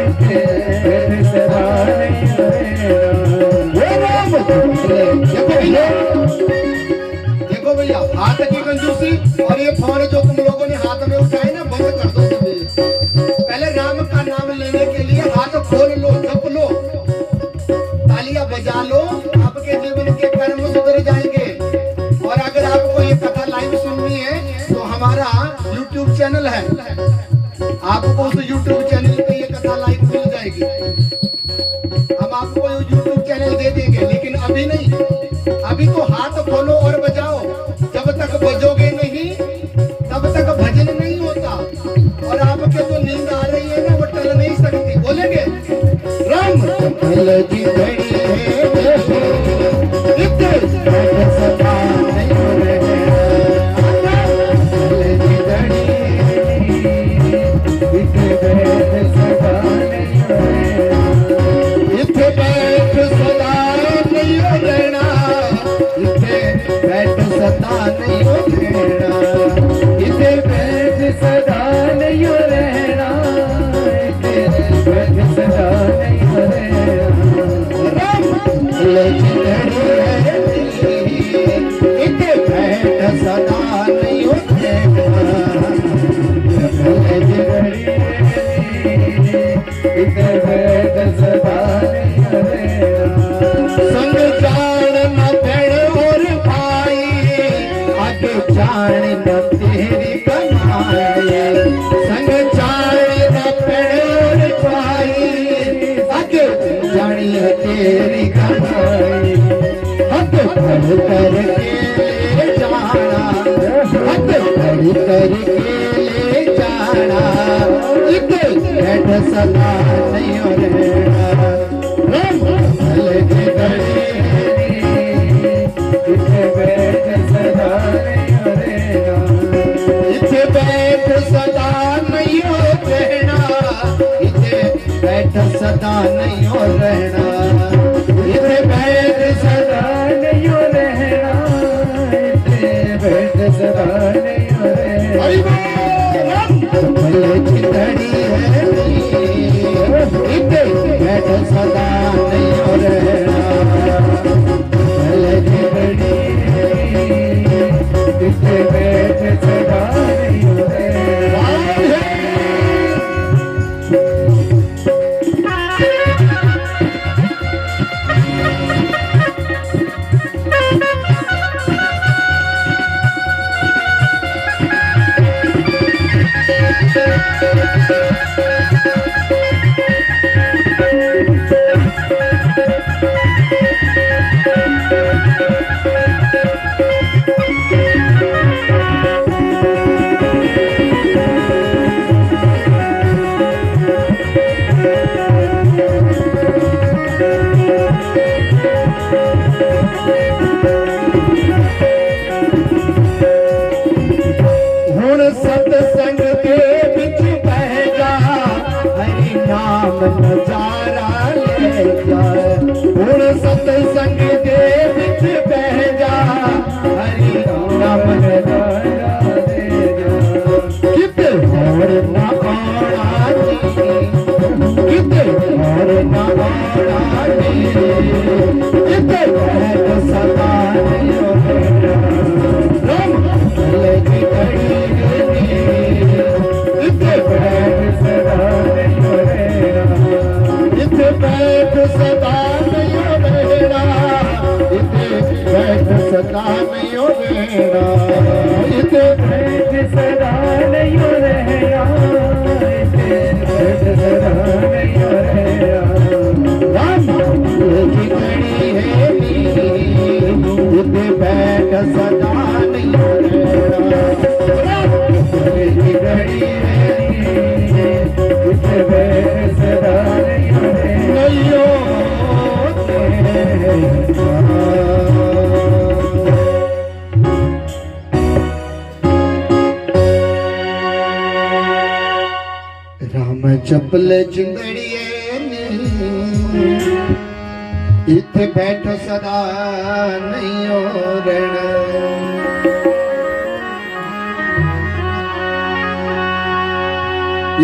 इते बैठ सदा नहीं रहना। हे राम देखो भैया हाथ की कंजूसी और ये फोन जो तुम लोगों ने हाथ में उठाए ना, बंद कर दो सभी। पहले राम का नाम लेने के लिए हाथ खोल लो, जप लो, तालियां बजा लो, आपके जीवन के कर्म सुधर जाएंगे। और अगर आपको ये कथा लाइव सुननी है तो हमारा YouTube चैनल है, आपको उस YouTube चैनल पे ये कथा लाइव मिल जाएगी। हम आपको YouTube चैनल दे देंगे, लेकिन अभी नहीं, अभी तो हाथ खोलो और बजाओ। जब तक बजोगे नहीं तब तक भजन नहीं होता, और आपके जो नींद आ रही है ना वो टल नहीं सकती। बोलेंगे राम चपल की घड़ी है, इते बैठ सदा नहीं रहना, चपल की घड़ी है, इते बैठ सदा नहीं रहना, इते बैठ सदा नहीं रहना, इते बैठ सदा नहीं रहना, इते बैठ सदा नहीं रहना, इते बैठ सदा नहीं रहना। राम चल की घड़ी है नी, इते बैठ सदा नहीं रहना, चपल की घड़ी है नी, इते बैठ सदा नहीं रहना। संग जान न भेड़ और भाई, आगे जान न तेरी कमाई, संग जान न भेड़ और भाई, आगे जानी है तेरी कमाई। हद भर करके ले जाना, हद भर करके ले जाना, इते बैठ सदा नहीं रहना। राम चल की घड़ी है नी, इते बैठ सदा नहीं रहना, इते बैठ सदा नहीं रहना, इते बैठ सदा नहीं रहना, इते बैठ सदा नहीं सत्संग के बिच बह जा, हरि नाम लगाया दे जा। किते और ना आना जी, किते और ना आना जी, किते बैठ सदा नहीं होना। राम लगी घड़ी किते बैठ सदा नहीं होना, किते बैठ सदा नहीं होना, किते बैठ सदा नहीं होना, किते बैठ सदा नहीं होना, किते बैठ सदा नहीं होना। राम की घड़ी है किते बैठ सदा नहीं होना, की घड़ी है किते बैठ सदा नहीं होना। राम चपले चिंगड़िए ने इथे बैठो सदा नहीं हो रहना।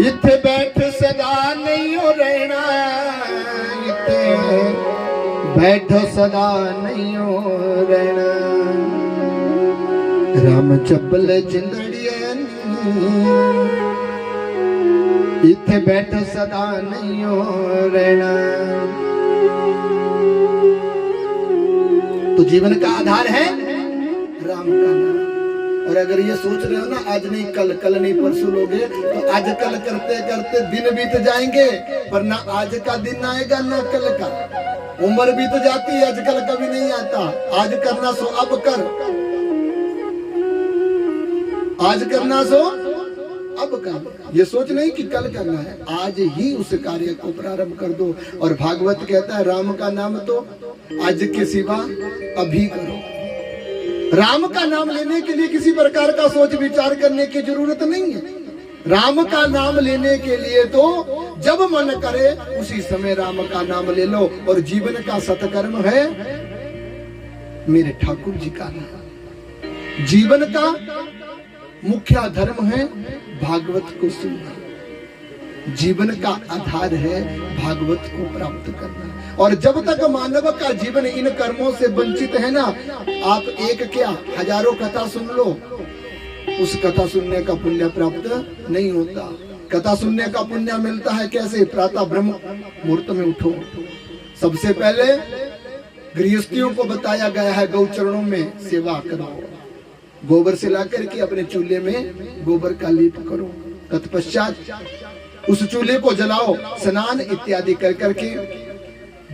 इथे बैठ सदा नहीं हो रहना, इथे बैठो सदा नहीं हो रहना। राम चपल चिंदड़िए इथे बैठो सदा नहीं हो रहना। तो जीवन का आधार है राम का नाम। और अगर ये सोच रहे हो ना आज नहीं कल, कल नहीं परसों लोगे, तो आज कल करते करते दिन बीत जाएंगे, पर ना आज का दिन आएगा ना कल का। उम्र भी तो जाती है, आजकल कभी नहीं आता। आज करना सो अब कर, आज करना सो अब कर। ये सोच नहीं कि कल करना है, आज ही उस कार्य को प्रारंभ कर दो। और भागवत कहता है राम का नाम तो आज के सिवा अभी करो। राम का नाम लेने के लिए किसी प्रकार का सोच विचार करने की जरूरत नहीं है। राम का नाम लेने के लिए तो जब मन करे उसी समय राम का नाम ले लो। और जीवन का सत्कर्म है मेरे ठाकुर जी का नाम। जीवन का मुख्य धर्म है भागवत को सुनना। जीवन का आधार है भागवत को प्राप्त करना। और जब तक मानव का जीवन इन कर्मों से वंचित है ना, आप एक क्या हजारों कथा सुन लो, उस कथा सुनने का पुण्य प्राप्त नहीं होता। कथा सुनने का पुण्य मिलता है कैसे? प्रातः ब्रह्म मुहूर्त में उठो। सबसे पहले गृहस्थियों को बताया गया है गौ चरणों में सेवा करो, गोबर से लाकर के अपने चूल्हे में गोबर का लेप करो। तत्पश्चात उस चूल्हे को जलाओ, स्नान इत्यादि कर करके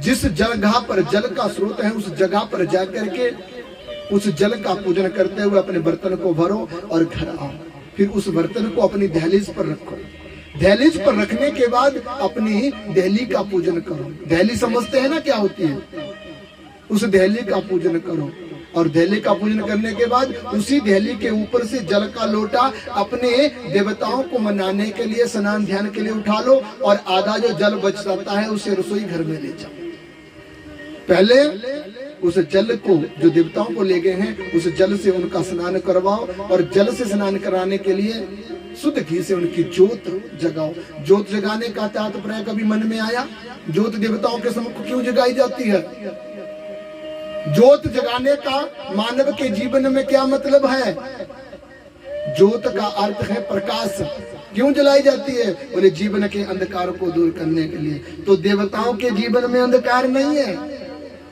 जिस जगह पर जल का स्रोत है उस जगह पर जाकर के उस जल का पूजन करते हुए अपने बर्तन को भरो और घर आओ। फिर उस बर्तन को अपनी दहलीज पर रखो। दहलीज पर रखने के बाद अपनी दहली का पूजन करो। दहली समझते हैं ना क्या होती है? उस दहली का पूजन करो। और दहली का पूजन करने के बाद उसी दहली के ऊपर से जल का लोटा अपने देवताओं को मनाने के लिए, स्नान ध्यान के लिए उठा लो। और आधा जो जल बच जाता है उसे रसोई घर में ले जाओ। पहले उस जल को जो देवताओं को ले गए हैं उस जल से उनका स्नान करवाओ। और जल से स्नान कराने के लिए शुद्ध घी से उनकी ज्योत जगाओ। ज्योत जगाने का तात्पर्य कभी मन में आया? ज्योत देवताओं के सम्मुख क्यों जगाई जाती है? ज्योत जगाने का मानव के जीवन में क्या मतलब है? ज्योत का अर्थ है प्रकाश। क्यों जलाई जाती है? बोले जीवन के अंधकार को दूर करने के लिए। तो देवताओं के जीवन में अंधकार नहीं है।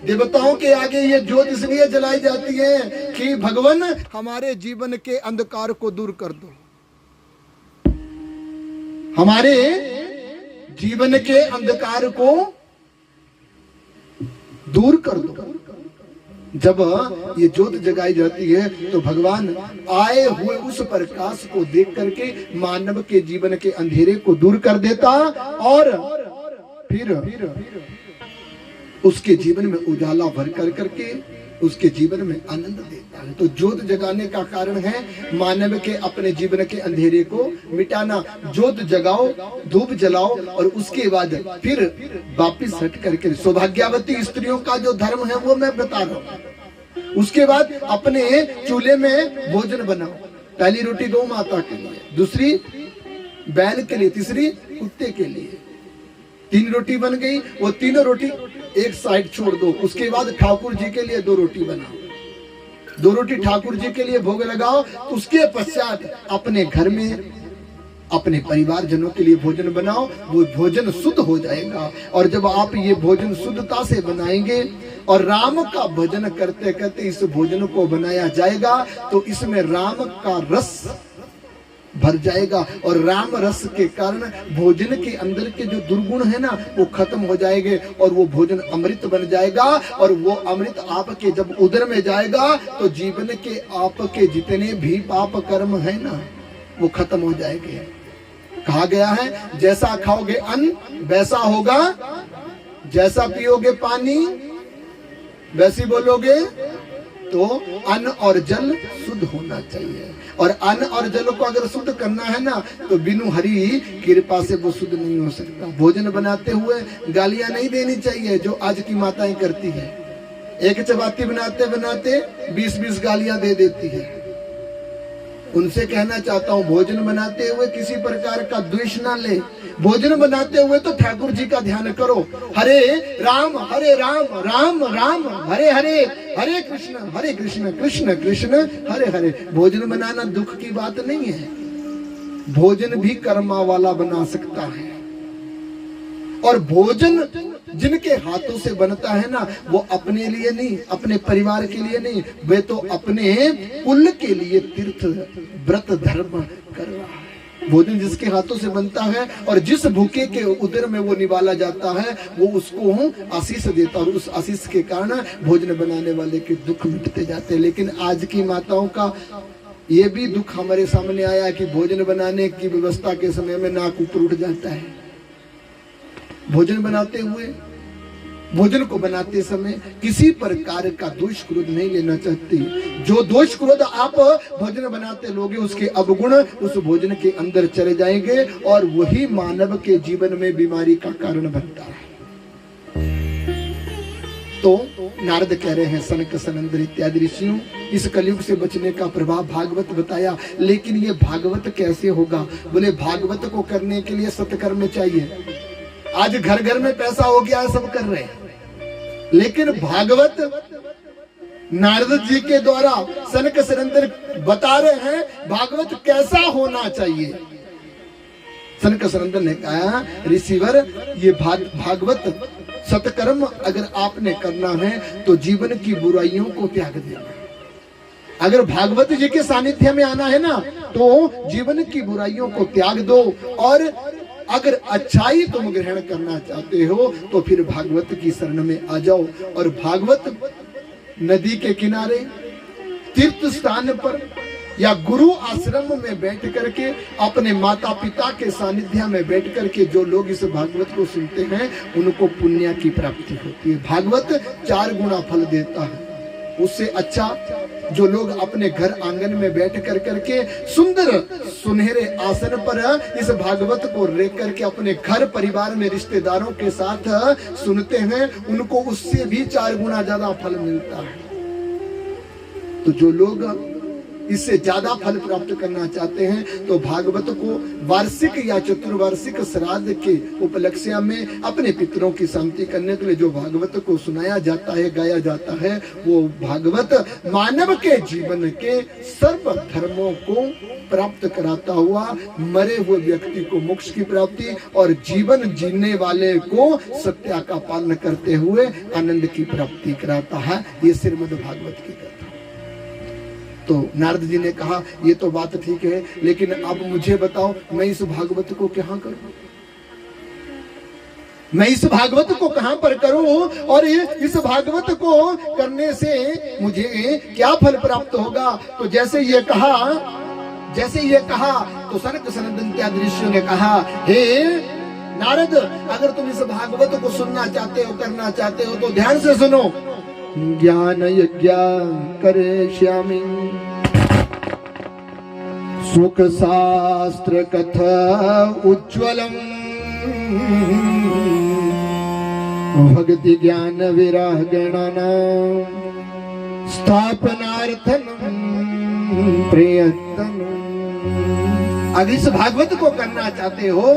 देवताओं के आगे ये ज्योत इसलिए जलाई जाती है कि भगवान हमारे जीवन के अंधकार को दूर कर दो, हमारे जीवन के अंधकार को दूर कर दो। जब ये ज्योत जगाई जाती है तो भगवान आए हुए उस प्रकाश को देख करके मानव के जीवन के अंधेरे को दूर कर देता और फिर उसके जीवन में उजाला भर कर करके उसके जीवन में आनंद देता है। तो ज्योत जगाने का कारण है मानव के अपने जीवन के अंधेरे को मिटाना। ज्योत जगाओ, धूप जलाओ और उसके बाद फिर वापिस हट करके सौभाग्यवती स्त्रियों का जो धर्म है वो मैं बता रहा हूँ। उसके बाद अपने चूल्हे में भोजन बनाओ। पहली रोटी गौ माता के लिए, दूसरी बैल के लिए, तीसरी कुत्ते के लिए। 3 रोटी बन गई, वो तीनों रोटी एक साइड छोड़ दो। उसके बाद ठाकुर जी के लिए 2 रोटी बनाओ, 2 रोटी ठाकुर जी के लिए भोग लगाओ। उसके पश्चात अपने घर में अपने परिवार जनों के लिए भोजन बनाओ। वो भोजन शुद्ध हो जाएगा। और जब आप ये भोजन शुद्धता से बनाएंगे और राम का भजन करते करते इस भोजन को बनाया जाएगा तो इसमें राम का रस भर जाएगा। और राम रस के कारण भोजन के अंदर के जो दुर्गुण है ना वो खत्म हो जाएंगे और वो भोजन अमृत बन जाएगा। और वो अमृत आपके जब उदर में जाएगा तो जीवन के आपके जितने भी पाप कर्म है ना वो खत्म हो जाएंगे। कहा गया है जैसा खाओगे अन्न वैसा होगा, जैसा पियोगे पानी वैसी बोलोगे। तो अन्न और जल शुद्ध होना चाहिए। और अन्न और जल को अगर शुद्ध करना है ना तो बिनु हरि कृपा से वो शुद्ध नहीं हो सकता। भोजन बनाते हुए गालियां नहीं देनी चाहिए जो आज की माताएं करती है। एक चपाती बनाते बनाते 20-20 गालियां दे देती है। उनसे कहना चाहता हूँ भोजन बनाते हुए किसी प्रकार का द्वेष ना ले। भोजन बनाते हुए तो ठाकुर जी का ध्यान करो। हरे राम राम राम हरे हरे, हरे कृष्ण कृष्ण कृष्ण हरे हरे। भोजन बनाना दुख की बात नहीं है। भोजन भी कर्मा वाला बना सकता है। और भोजन जिनके हाथों से बनता है ना वो अपने लिए नहीं, अपने परिवार के लिए नहीं, वे तो अपने कुल के लिए तीर्थ व्रत धर्म कर रहा है। भोजन जिसके हाथों से बनता है और जिस भूखे के उदर में वो निवाला जाता है वो उसको आशीष देता है और उस आशीष के कारण भोजन बनाने वाले के दुख मिटते जाते हैं। लेकिन आज की माताओं का ये भी दुख हमारे सामने आया कि भोजन बनाने की व्यवस्था के समय में नाक ऊपर उठ जाता है। भोजन बनाते हुए, भोजन को बनाते समय किसी प्रकार का दोष क्रोध नहीं लेना चाहती। जो दोष क्रोध आप भोजन बनाते लोगे उसके अवगुण उस भोजन के अंदर चले जाएंगे और वही मानव के जीवन में बीमारी का कारण बनता है। तो नारद कह रहे हैं सनक सनंदन इत्यादि ऋषियों इस कलयुग से बचने का प्रभाव भागवत बताया। लेकिन ये भागवत कैसे होगा? बोले भागवत को करने के लिए सत्कर्म चाहिए। आज घर घर में पैसा हो गया है, सब कर रहे हैं। लेकिन भागवत नारद जी के द्वारा सनक सनंदन बता रहे हैं भागवत कैसा होना चाहिए। सनक सनंदन ने कहा ऋषिवर ये भागवत सत्कर्म अगर आपने करना है तो जीवन की बुराइयों को त्याग देना। अगर भागवत जी के सानिध्य में आना है ना तो जीवन की बुराइयों को त्याग दो और अगर अच्छाई तुम ग्रहण करना चाहते हो तो फिर भागवत की शरण में आ जाओ। और भागवत नदी के किनारे, तीर्थ स्थान पर या गुरु आश्रम में बैठ करके अपने माता पिता के सानिध्य में बैठ करके जो लोग इस भागवत को सुनते हैं उनको पुण्य की प्राप्ति होती है। भागवत 4 गुना फल देता है। उससे अच्छा जो लोग अपने घर आंगन में बैठ कर करके सुंदर सुनहरे आसन पर इस भागवत को रख करके अपने घर परिवार में रिश्तेदारों के साथ सुनते हैं उनको उससे भी 4 गुना ज्यादा फल मिलता है। तो जो लोग इससे ज्यादा फल प्राप्त करना चाहते हैं तो भागवत को वार्षिक या चतुर्वार्षिक श्राद्ध के उपलक्ष्य में अपने पितरों की शांति करने के लिए जो भागवत को सुनाया जाता है, गाया जाता है, वो भागवत मानव के जीवन के सर्व धर्मों को प्राप्त कराता हुआ मरे हुए व्यक्ति को मोक्ष की प्राप्ति और जीवन जीने वाले को सत्य का पालन करते हुए आनंद की प्राप्ति कराता है। ये श्रीमद् भागवत की कथा। तो नारद जी ने कहा ये तो बात ठीक है लेकिन अब मुझे बताओ मैं इस भागवत को कहां करूं? मैं इस भागवत को कहां पर करूं और इस भागवत को करने से मुझे क्या फल प्राप्त होगा? तो जैसे ये कहा तो सनक सनंदन इत्यादि ऋषियों ने कहा हे नारद, अगर तुम इस भागवत को सुनना चाहते हो, करना चाहते हो, तो ध्यान से सुनो। ज्ञान यज्ञ करे श्यामी, सुख शास्त्र कथा उज्ज्वलम, भक्ति ज्ञान विरागणना स्थापनार्थम प्रयत्न। अगर इस भागवत को करना चाहते हो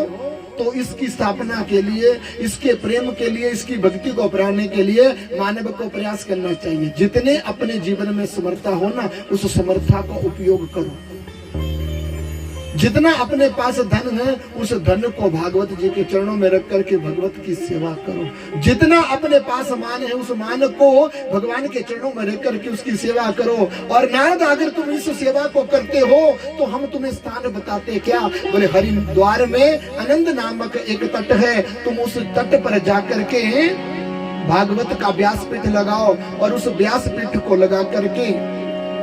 तो इसकी स्थापना के लिए, इसके प्रेम के लिए, इसकी भक्ति को अपनाने के लिए मानव को प्रयास करना चाहिए। जितने अपने जीवन में समर्था हो ना, उस समर्था का उपयोग करो। जितना अपने पास धन है, उस धन को भागवत जी के चरणों में रख करके भगवत की सेवा करो। जितना अपने पास मान है, उस मान को भगवान के चरणों में रख करके उसकी सेवा करो। और नारद, अगर तुम इस सेवा को करते हो तो हम तुम्हें स्थान बताते क्या? बोले हरिद्वार में आनंद नामक एक तट है, तुम उस तट पर जाकर के भागवत का व्यासपीठ लगाओ और उस व्यासपीठ को लगा करके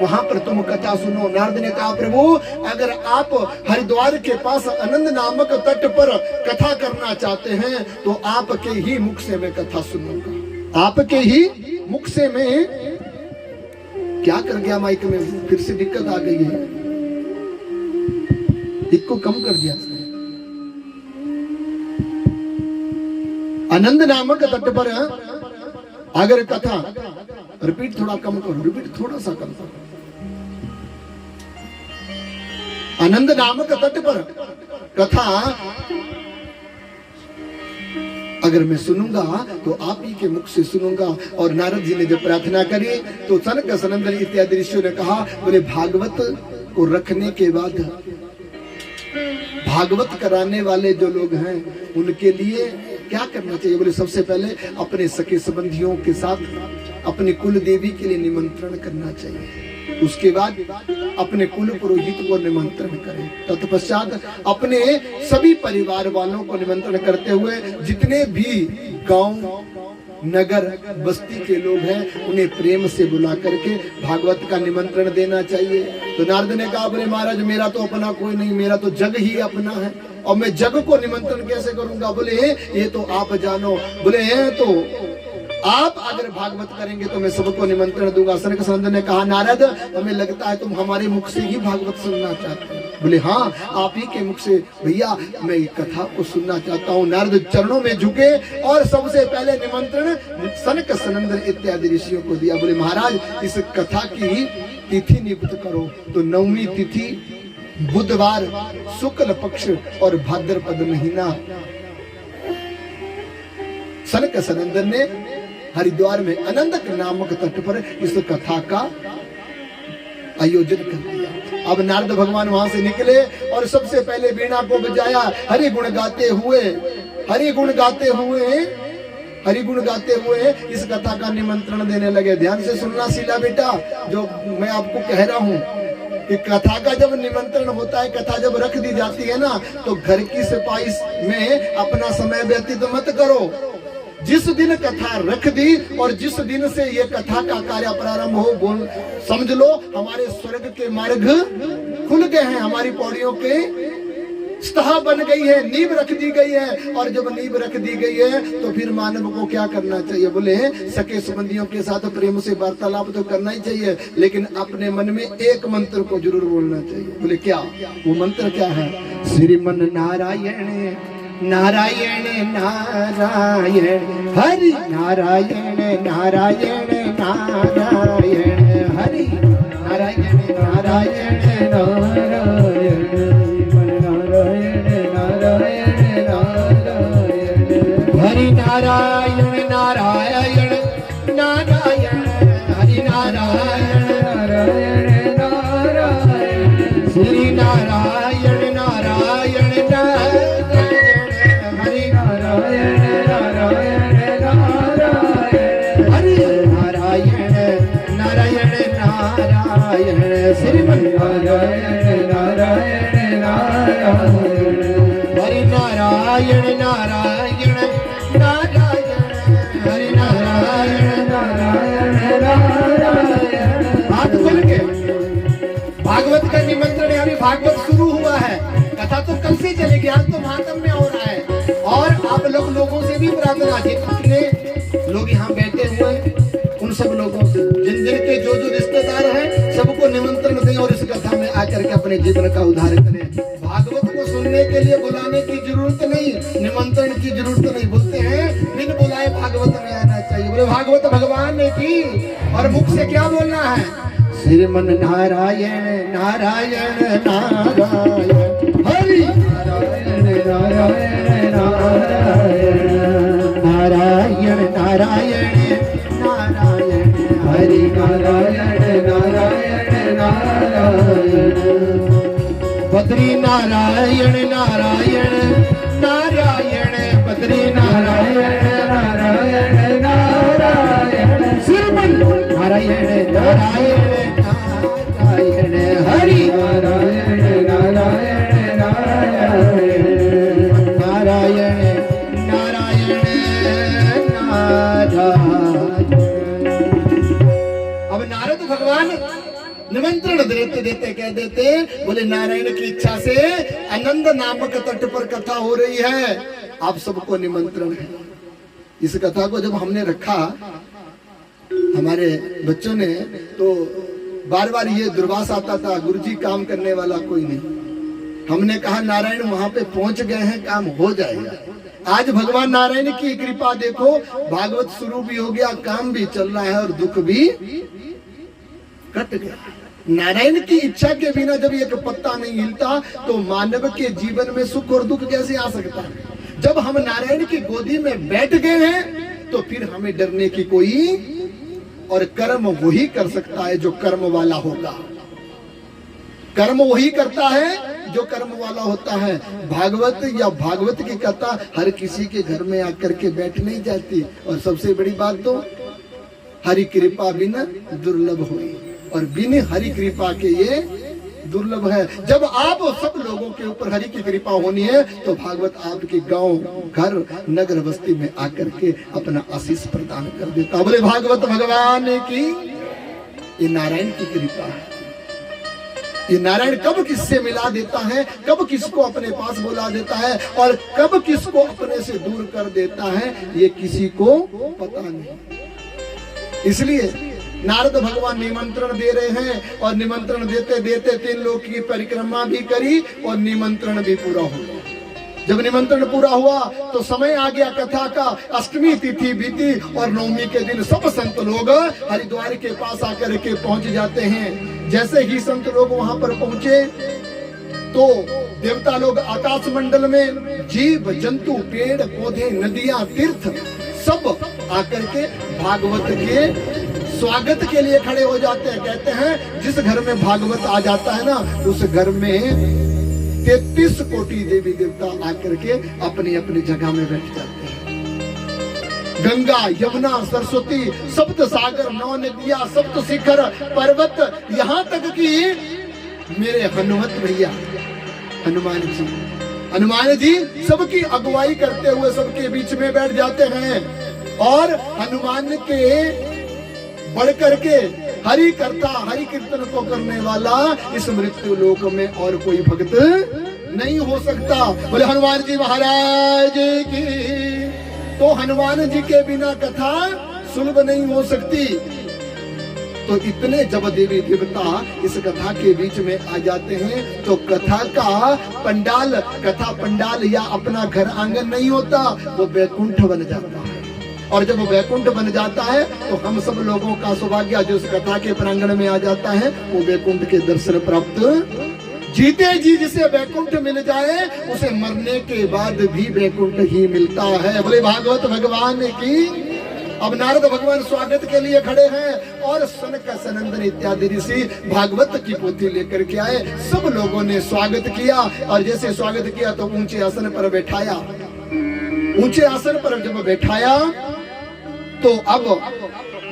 वहां पर तुम कथा सुनो। नारद ने कहा, प्रभु अगर आप हरिद्वार के पास आनंद नामक तट पर कथा करना चाहते हैं तो आपके ही मुख से मैं कथा सुनूंगा। आपके ही मुख से मैं, क्या कर गया माइक में, फिर से दिक्कत आ गई है, इसको कम कर दिया। आनंद नामक तट पर अगर कथा, रिपीट थोड़ा कम करो, रिपीट थोड़ा सा कम करो। आनंद नामक तट पर कथा अगर मैं सुनूंगा तो आप ही के मुख से सुनूंगा। और नारद जी ने जब प्रार्थना करी तो सनक सनंदन इत्यादि ऋषियों ने कहा, बोले भागवत को रखने के बाद भागवत कराने वाले जो लोग हैं उनके लिए क्या करना चाहिए? बोले सबसे पहले अपने सखे संबंधियों के साथ अपनी कुल देवी के लिए निमंत्रण करना चाहिए। उसके बाद अपने कुल पुरोहित को निमंत्रण करें। तत्पश्चात अपने सभी परिवार वालों को निमंत्रण करते हुए जितने भी गांव नगर बस्ती के लोग हैं उन्हें प्रेम से बुला करके भागवत का निमंत्रण देना चाहिए। तो नारद ने कहा, बोले महाराज मेरा तो अपना कोई नहीं, मेरा तो जग ही अपना है और मैं जग को निमंत्रण कैसे करूंगा? बोले ये तो आप जानो। बोले तो आप अगर भागवत करेंगे तो मैं सबको निमंत्रण दूंगा। सनक सनंदन ने कहा, नारद हमें लगता है तुम हमारे मुख से ही भागवत सुनना चाहते हो। बोले हाँ, आप ही के मुख से भैया मैं कथा को सुनना चाहता हूँ। नारद चरणों में झुके और सबसे पहले निमंत्रण सनक सनंदन इत्यादि ऋषियों को दिया। बोले महाराज इस कथा की तिथि नियुक्त करो। तो 9वीं तिथि बुधवार, शुक्ल पक्ष और भाद्रपद महीना सनक सनंदन ने हरिद्वार में आनंद नामक तट पर इस कथा का आयोजन कर दिया। अब नारद भगवान वहां से निकले और सबसे पहले वीणा को बजाया। हरि गुण गाते हुए, हरि गुण गाते हुए, हरि गुण गाते हुए इस कथा का निमंत्रण देने लगे। ध्यान से सुनना शीला बेटा, जो मैं आपको कह रहा हूँ कि कथा का जब निमंत्रण होता है, कथा जब रख दी जाती है ना, तो घर की सफाई में अपना समय व्यतीत मत करो। जिस दिन कथा रख दी और जिस दिन से ये कथा का कार्य प्रारंभ हो, बोल समझ लो हमारे स्वर्ग के मार्ग खुल गए हैं, हमारी पौड़ियों के स्तः बन गई है, नींव रख दी गई है। और जब नींव रख दी गई है तो फिर मानव को क्या करना चाहिए? बोले सके संबंधियों के साथ प्रेम से वार्तालाप तो करना ही चाहिए, लेकिन अपने मन में एक मंत्र को जरूर बोलना चाहिए। बोले क्या? वो मंत्र क्या है? श्रीमन नारायण नारायण नारायण हरि नारायण नारायण नारायण हरि नारायण नारायण नारायण हरि नारायण नारायण नारायण हरि नारायण नारायण नारायण श्री नारायण नारायण हरि नारायण नारायण नारायण हरि नारायण नारायण नारायण श्रीमन नारायण नारायण नारायण हरि नारायण नारायण नारायण हरि नारायण नारायण नारायण। हाथ खोल के भागवत का निमंत्रण, यानी भागवत शुरू हुआ है, कथा तो कल से चलेगी, आज तो महात्म्य हो रहा है। और जितना जितने लोग यहाँ बैठे हुए हैं, उन सब लोगों से जिन जिन के जो जो रिश्तेदार हैं सबको निमंत्रण दें और इस कथा में आकर के अपने जीवन का उद्धार करें। भागवत को सुनने के लिए बुलाने की जरूरत नहीं, निमंत्रण की जरूरत नहीं। बोलते हैं बिन बुलाए भागवत में आना चाहिए। बोले भागवत भगवान ने की, और मुख से क्या बोलना है? श्रीमन नारायण नारायण नारायण हरि नारायण नारायण नारायण नारायण नारायण नारायण हरि नारायण नारायण नारायण बद्री नारायण नारायण नारायण बद्री नारायण नारायण नारायण श्रीमन नारायण नारायण नारायण हरि नारायण नारायण नारायण नारायण नारायण नारायण। अब नारद भगवान निमंत्रण देते देते कह देते, बोले नारायण की इच्छा से आनंद नामक तट पर कथा हो रही है, आप सबको निमंत्रण है। इस कथा को जब हमने रखा हमारे बच्चों ने, तो बार बार ये दुर्वास आता था, गुरुजी काम करने वाला कोई नहीं। हमने कहा नारायण वहां पे पहुंच गए हैं, काम हो जाएगा। आज भगवान नारायण की कृपा देखो, भागवत शुरू भी हो गया, काम भी चल रहा है और दुख भी कट गया। नारायण की इच्छा के बिना जब एक पत्ता नहीं हिलता तो मानव के जीवन में सुख और दुख कैसे आ सकता है? जब हम नारायण की गोदी में बैठ गए हैं तो फिर हमें डरने की कोई, और कर्म वही कर सकता है जो कर्म वाला होगा। कर्म वही करता है जो कर्म वाला होता है। भागवत या भागवत की कथा हर किसी के घर में आकर के बैठ नहीं जाती। और सबसे बड़ी बात तो हरि कृपा बिना दुर्लभ हुई, और बिन हरि कृपा के ये दुर्लभ है। जब आप सब लोगों के ऊपर हरि की कृपा होनी है तो भागवत आपके गांव घर नगर बस्ती में आकर के अपना आशीष प्रदान कर देता। बोले भागवत भगवान की। ये नारायण की कृपा है। ये नारायण कब किससे मिला देता है, कब किसको अपने पास बुला देता है और कब किसको अपने से दूर कर देता है, ये किसी को पता नहीं। इसलिए नारद भगवान निमंत्रण दे रहे हैं, और निमंत्रण देते देते 3 लोक की परिक्रमा भी करी और निमंत्रण भी पूरा हुआ। जब निमंत्रण पूरा हुआ तो समय आ गया कथा का। अष्टमी तिथि बीती और नवमी के दिन सब संत लोग हरिद्वार के पास आकर के पहुंच जाते हैं। जैसे ही संत लोग वहां पर पहुंचे तो देवता लोग आकाश मंडल में, जीव जंतु पेड़ पौधे नदियां तीर्थ सब आकर के भागवत के स्वागत के लिए खड़े हो जाते हैं। कहते हैं जिस घर में भागवत आ जाता है ना, उस घर में 33 कोटि देवी देवता आकर के अपनी अपनी जगह में बैठ जाते हैं। गंगा यमुना सरस्वती सप्त सागर 9 नदियां सप्त शिखर पर्वत, यहाँ तक कि मेरे हनुमत भैया हनुमान जी सबकी अगुवाई करते हुए सबके बीच में बैठ जाते हैं। और हनुमान के बढ़ करके हरि करता, हरि कीर्तन को करने वाला इस मृत्यु लोक में और कोई भक्त नहीं हो सकता। बोले हनुमान जी महाराज की। तो हनुमान जी के बिना कथा सुलभ नहीं हो सकती। तो इतने जब देवी देवता इस कथा के बीच में आ जाते हैं तो कथा का पंडाल, कथा पंडाल या अपना घर आंगन नहीं होता, वो वैकुंठ बन जाता है। और जब वो वैकुंठ बन जाता है तो हम सब लोगों का सौभाग्य जो उस कथा के प्रांगण में आ जाता है, वो वैकुंठ के दर्शन प्राप्त। जीते जी जिसे वैकुंठ मिल जाए उसे मरने के बाद भी वैकुंठ ही मिलता है। बोले भागवत भगवान की। अब नारद भगवान स्वागत के लिए खड़े हैं और सनक सनंदन इत्यादि ऋषि भागवत की पोथी लेकर के आए। सब लोगों ने स्वागत किया और जैसे स्वागत किया तो ऊंचे आसन पर बैठाया। ऊंचे आसन पर जब बैठाया तो अब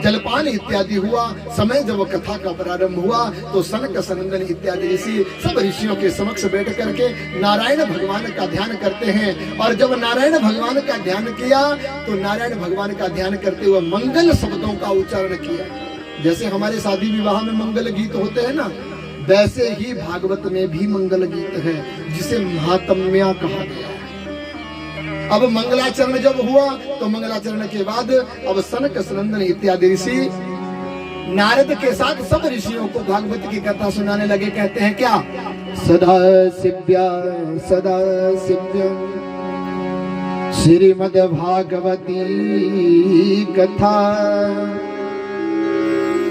जलपान इत्यादि हुआ। समय जब कथा का प्रारंभ हुआ तो सनक सनंदन इत्यादि ऋषि सब ऋषियों के समक्ष बैठ करके नारायण भगवान का ध्यान करते हैं। और जब नारायण भगवान का ध्यान किया तो नारायण भगवान का ध्यान करते हुए मंगल शब्दों का उच्चारण किया। जैसे हमारे शादी विवाह में मंगल गीत होते हैं ना, वैसे ही भागवत में भी मंगल गीत है जिसे महात्म्या कहा गया है। अब मंगलाचरण जब हुआ तो मंगलाचरण के बाद अब सनक सनंदन इत्यादि ऋषि नारद के साथ सब ऋषियों को भागवत की कथा सुनाने लगे। कहते हैं क्या, सदा शिव्या श्रीमद् भागवती कथा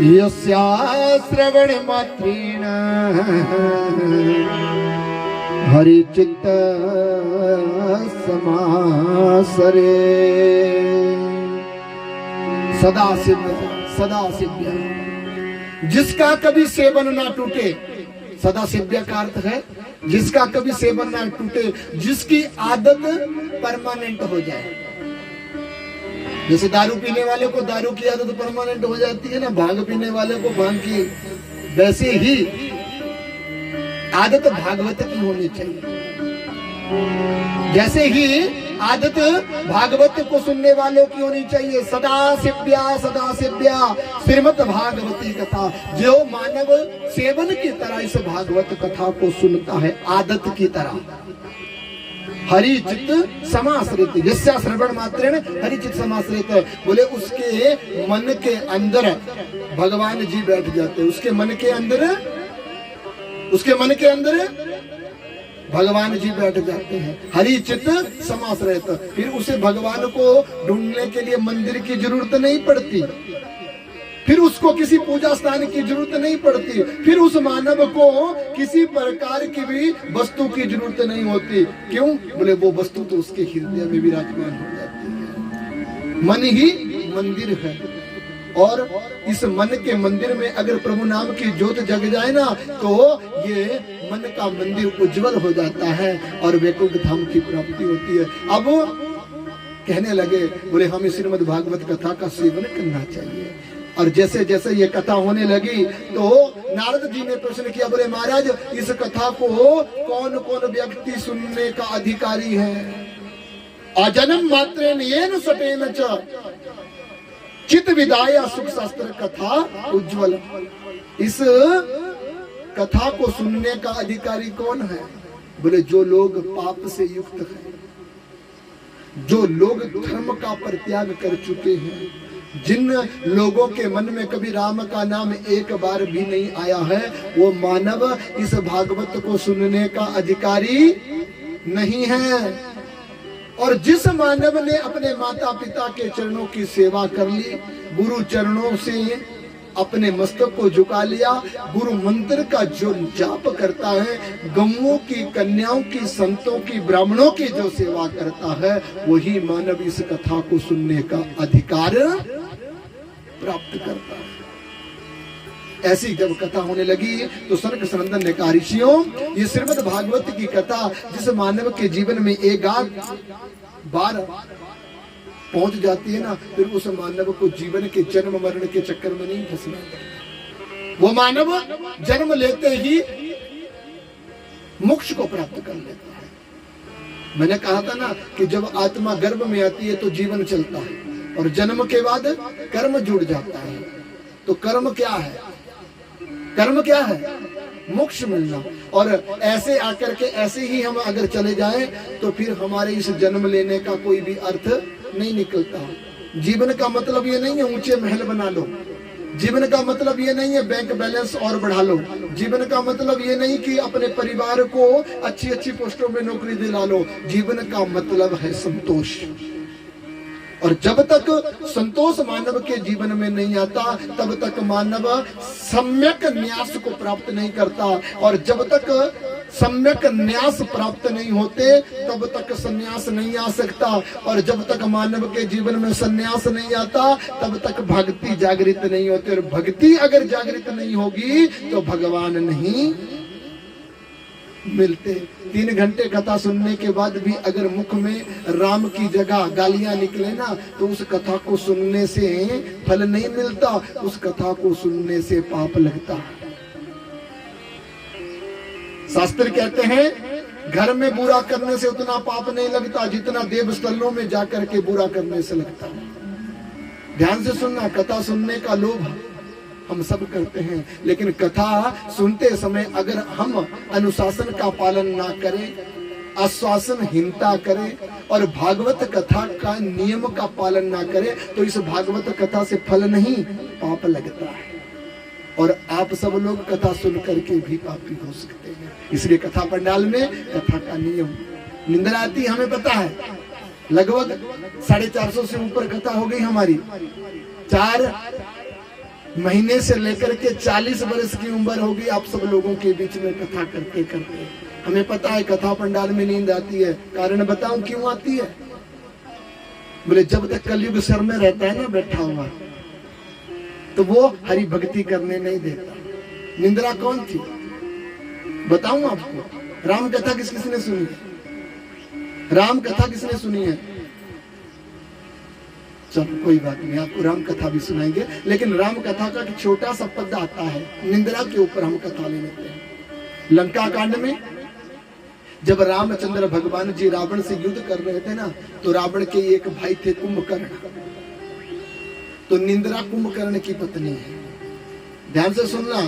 यस्या श्रवण मात्रेण हरिचित्त समासरे। सदा शिव्य जिसका कभी सेवन ना टूटे, सदा शिव्य का अर्थ है जिसका कभी सेवन ना टूटे, जिसकी आदत परमानेंट हो जाए। जैसे दारू पीने वाले को दारू की आदत परमानेंट हो जाती है ना, भांग पीने वाले को भांग की, वैसे ही आदत भागवत की होनी चाहिए। जैसे ही आदत भागवत को सुनने वालों की होनी चाहिए। सदा शिव्या श्रीमद् भागवती कथा, जो मानव सेवन की तरह इस भागवत कथा को सुनता है, आदत की तरह, हरि चित्त समाश्रित, यस्या श्रवण मात्रेण हरि चित्त समाश्रित, बोले उसके मन के अंदर भगवान जी बैठ जाते हैं। उसके मन के अंदर भगवान जी बैठ जाते हैं, हरि चित्त समाश्रित। फिर उसे भगवान को ढूंढने के लिए मंदिर की जरूरत नहीं पड़ती, फिर उसको किसी पूजा स्थान की जरूरत नहीं पड़ती, फिर उस मानव को किसी प्रकार की भी वस्तु की जरूरत नहीं होती। क्यों? बोले वो वस्तु तो उसके हृदय में विराजमान हो जाती है। मन ही मंदिर है, और इस मन के मंदिर में अगर प्रभु नाम की ज्योत जग जाए ना, तो ये मन का मंदिर उज्जवल हो जाता है और वैकुंठ धाम की प्राप्ति होती है। अब कहने लगे, बोले हमें श्रीमद् भागवत कथा का सेवन करना चाहिए। और जैसे जैसे ये कथा होने लगी तो नारद जी ने प्रश्न किया, बोले महाराज इस कथा को कौन कौन व्यक्ति सुनने का अधिकारी है? अजन्म मात्रेण येन सतेन च चित विदाया सुख शास्त्र कथा उज्ज्वल। इस कथा को सुनने का अधिकारी कौन है? बोले जो लोग पाप से युक्त हैं, जो लोग धर्म का परित्याग कर चुके हैं, जिन लोगों के मन में कभी राम का नाम एक बार भी नहीं आया है, वो मानव इस भागवत को सुनने का अधिकारी नहीं है। और जिस मानव ने अपने माता पिता के चरणों की सेवा कर ली, गुरु चरणों से अपने मस्तक को झुका लिया, गुरु मंत्र का जो जाप करता है, गौओं की, कन्याओं की, संतों की, ब्राह्मणों की जो सेवा करता है, वही मानव इस कथा को सुनने का अधिकार प्राप्त करता है। ऐसी जब कथा होने लगी तो सनक सनंदन ने कहा, ऋषियों ये श्रीमद् भागवत की कथा जिस मानव के जीवन में एक बार पहुंच जाती है ना, फिर उस मानव को जीवन के जन्म मरण के चक्कर में नहीं फंसना। वो मानव जन्म लेते ही मोक्ष को प्राप्त कर लेता है। मैंने कहा था ना कि जब आत्मा गर्भ में आती है तो जीवन चलता है, और जन्म के बाद कर्म जुड़ जाता है। तो कर्म क्या है? कर्म क्या है? मोक्ष मिलना। और ऐसे आकर के ऐसे ही हम अगर चले जाएं तो फिर हमारे इस जन्म लेने का कोई भी अर्थ नहीं निकलता। जीवन का मतलब ये नहीं है ऊंचे महल बना लो, जीवन का मतलब ये नहीं है बैंक बैलेंस और बढ़ा लो, जीवन का मतलब ये नहीं कि अपने परिवार को अच्छी अच्छी पोस्टों में नौकरी दिला लो। जीवन का मतलब है संतोष। और जब तक संतोष मानव के जीवन में नहीं आता, तब तक मानव सम्यक न्यास को प्राप्त नहीं करता। और जब तक सम्यक न्यास प्राप्त नहीं होते, तब तक संन्यास नहीं आ सकता। और जब तक मानव के जीवन में संन्यास नहीं आता, तब तक भक्ति जागृत नहीं होती। और भक्ति अगर जागृत नहीं होगी तो भगवान नहीं मिलते। 3 घंटे कथा सुनने के बाद भी अगर मुख में राम की जगह गालियां निकले ना, तो उस कथा को सुनने से फल नहीं मिलता, उस कथा को सुनने से पाप लगता है। शास्त्र कहते हैं घर में बुरा करने से उतना पाप नहीं लगता जितना देव स्थलों में जाकर के बुरा करने से लगता है। ध्यान से सुनना, कथा सुनने का लोभ हम सब करते हैं, लेकिन कथा सुनते समय अगर हम अनुशासन का पालन ना करें, आश्वासनहीनता करे और भागवत कथा का नियम का पालन ना करे तो इस भागवत कथा से फल नहीं पाप लगता है। और आप सब लोग कथा सुन करके भी पापी हो सकते हैं। इसलिए कथा पंडाल में कथा का नियम, निंदा आती हमें पता है, लगभग 450 से ऊपर कथा हो गई हमारी। 4 महीने से लेकर के 40 वर्ष की उम्र हो गई आप सब लोगों के बीच में कथा करते करते। हमें पता है कथा पंडाल में नींद आती है। कारण बताऊं क्यों आती है? बोले जब तक कलयुग सर में रहता है ना बैठा हुआ, तो वो हरि भक्ति करने नहीं देता। निंद्रा कौन थी बताऊं आपको? राम कथा किसने सुनी है? राम कथा किसने सुनी है? चलो कोई बात नहीं, आपको राम कथा भी सुनाएंगे, लेकिन राम कथा का एक छोटा सा पद आता है, निंद्रा के ऊपर हम कथा ले लेते हैं। लंका कांड में जब रामचंद्र भगवान जी रावण से युद्ध कर रहे थे ना, तो रावण के एक भाई थे कुंभकर्ण। तो निंद्रा कुंभकर्ण की पत्नी है। ध्यान से सुनना,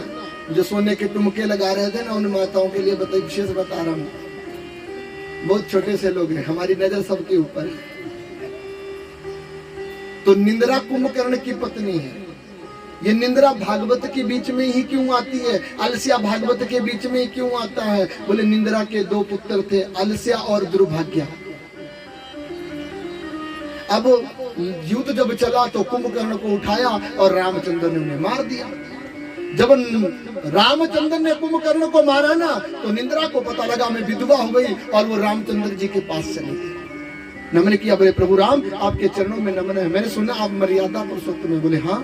जो सोने के टुमके लगा रहे थे ना, उन माताओं के लिए विशेष बता रहा हूं। बहुत छोटे से लोग हैं, हमारी नजर सबके ऊपर है। तो निंद्रा कुंभकर्ण की पत्नी है। ये निंद्रा भागवत के बीच में ही क्यों आती है? अलस्या भागवत के बीच में ही क्यों आता है? बोले निंद्रा के 2 पुत्र थे, अलस्या और दुर्भाग्य। अब युद्ध जब चला तो कुंभकर्ण को उठाया और रामचंद्र ने उन्हें मार दिया। जब रामचंद्र ने कुंभकर्ण को मारा ना, तो निंद्रा को पता लगा मैं विधवा हो गई और वो रामचंद्र जी के पास चली गई। नमन किया, बोले प्रभु राम आपके चरणों में नमन है, मैंने सुना आप मर्यादा पुरुषोत्तम है। बोले हाँ।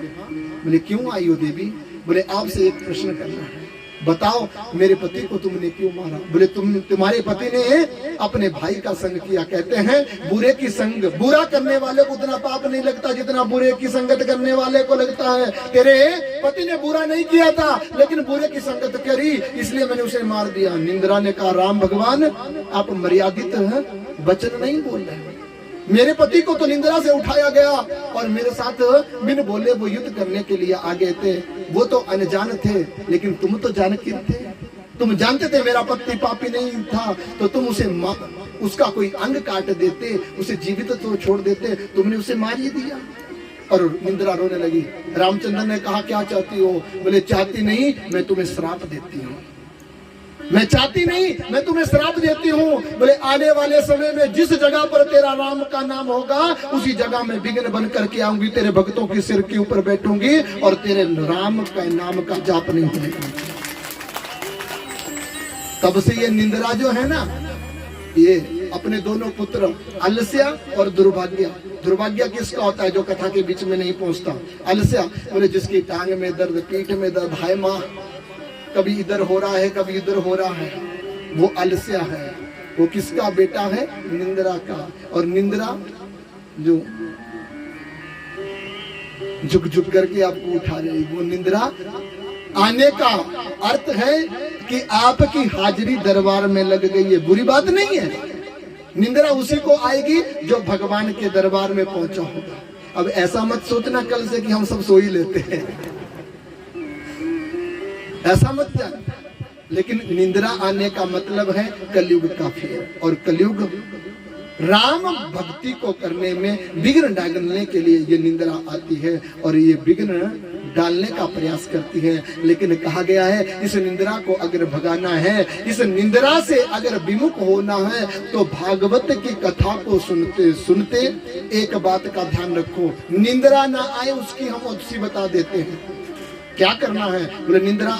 बोले क्यों आई हो देवी? बोले आपसे एक प्रश्न करना है, बताओ मेरे पति को तुमने क्यों मारा? बोले तुम्हारे पति ने अपने भाई का संग किया। कहते हैं बुरे की संग, बुरा करने वाले को उतना पाप नहीं लगता जितना बुरे की संगत करने वाले को लगता है। तेरे पति ने बुरा नहीं किया था, लेकिन बुरे की संगत करी, इसलिए मैंने उसे मार दिया। निंद्रा ने कहा राम भगवान आप मर्यादित वचन नहीं बोल रहे हैं। मेरे पति को तो निंद्रा से उठाया गया और मेरे साथ बिन बोले वो युद्ध करने के लिए आ गए थे। वो तो अनजान थे, लेकिन तुम तो जानते थे। तुम जानते थे मेरा पति पापी नहीं था, तो तुम उसे उसका कोई अंग काट देते, उसे जीवित तो छोड़ देते, तुमने उसे मार ही दिया। और निंद्रा रोने लगी। रामचंद्र ने कहा क्या चाहती हो? बोले चाहती नहीं, मैं तुम्हें श्राप देती हूँ। मैं चाहती नहीं, मैं तुम्हें श्राप देती हूँ। बोले आने वाले समय में जिस जगह पर तेरा राम का नाम होगा, उसी जगह में विघ्न बन करके आऊंगी, तेरे भक्तों के सिर के ऊपर बैठूंगी और तेरे राम का नाम का जाप नहीं होने दूंगी। तब से ये निंद्रा जो है ना, ये अपने दोनों पुत्र अलस्या और दुर्भाग्य। दुर्भाग्य किसका होता है? जो कथा के बीच में नहीं पहुंचता। अलस्या बोले जिसकी टांग में दर्द, पीठ में दर्द, हाय माँ कभी इधर हो रहा है कभी इधर हो रहा है, वो अलस्या है। वो किसका बेटा है? निंद्रा का। और निंद्रा जो झुक झुक करके आपको उठा रही, वो निंद्रा आने का अर्थ है कि आपकी हाजिरी दरबार में लग गई है। बुरी बात नहीं है। निंद्रा उसी को आएगी जो भगवान के दरबार में पहुंचा होगा। अब ऐसा मत सोचना कल से कि हम सब सो ही लेते हैं, ऐसा मत जान। लेकिन निंद्रा आने का मतलब है कलयुग काफी है। और कलयुग राम भक्ति को करने में विघ्न डालने के लिए ये निंद्रा आती है और ये विघ्न डालने का प्रयास करती है। लेकिन कहा गया है इस निंद्रा को अगर भगाना है, इस निंद्रा से अगर विमुख होना है, तो भागवत की कथा को सुनते सुनते एक बात का ध्यान रखो, निंद्रा ना आए उसकी हम अच्छी बता देते हैं। क्या करना है? बोले निंद्रा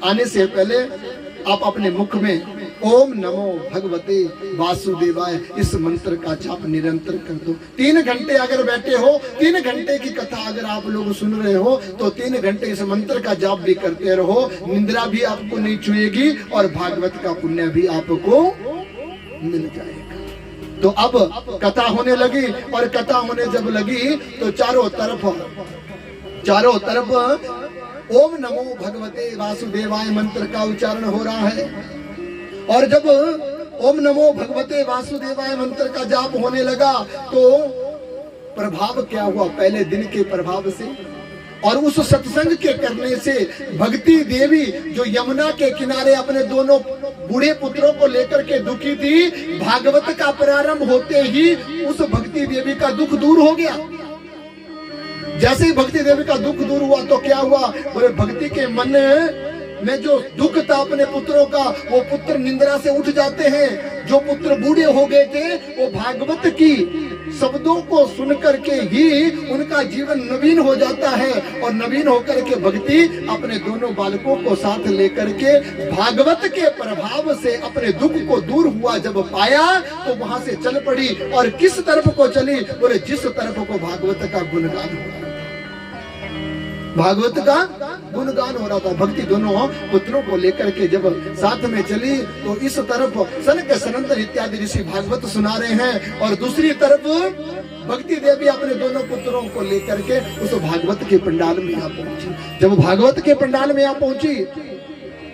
आने से पहले आप अपने मुख में ओम नमो भगवते वासुदेवाय इस मंत्र का जाप निरंतर कर दो। 3 घंटे अगर बैठे हो, 3 घंटे की कथा अगर आप लोग सुन रहे हो, तो 3 घंटे इस मंत्र का जाप भी करते रहो। निंद्रा भी आपको नहीं छुएगी और भागवत का पुण्य भी आपको मिल जाएगा। तो अब कथा होने लगी और कथा होने जब लगी तो चारों तरफ ओम नमो भगवते वासुदेवाय मंत्र का उच्चारण हो रहा है। और जब ओम नमो भगवते वासुदेवाय मंत्र का जाप होने लगा तो प्रभाव क्या हुआ? पहले दिन के प्रभाव से और उस सत्संग के करने से भक्ति देवी जो यमुना के किनारे अपने दोनों बूढ़े पुत्रों को लेकर के दुखी थी, भागवत का प्रारंभ होते ही उस भक्ति देवी का दुख दूर हो गया। जैसे ही भक्ति देवी का दुख दूर हुआ तो क्या हुआ, बोले भक्ति के मन में जो दुख था अपने पुत्रों का, वो पुत्र निंद्रा से उठ जाते हैं। जो पुत्र बूढ़े हो गए थे वो भागवत की शब्दों को सुन करके ही उनका जीवन नवीन हो जाता है, और नवीन होकर के भक्ति अपने दोनों बालकों को साथ लेकर के भागवत के प्रभाव से अपने दुख को दूर हुआ जब पाया तो वहां से चल पड़ी। और किस तरफ को चली, बोले जिस तरफ को भागवत का गुणगान हो रहा, भागवत का गुणगान हो रहा था। भक्ति दोनों पुत्रों को लेकर के जब साथ में चली तो इस तरफ सनक सनंदन इत्यादि ऋषि भागवत सुना रहे हैं, और दूसरी तरफ भक्ति देवी अपने दोनों पुत्रों को लेकर के उस भागवत के पंडाल में यहाँ पहुंची। जब भागवत के पंडाल में यहाँ पहुंची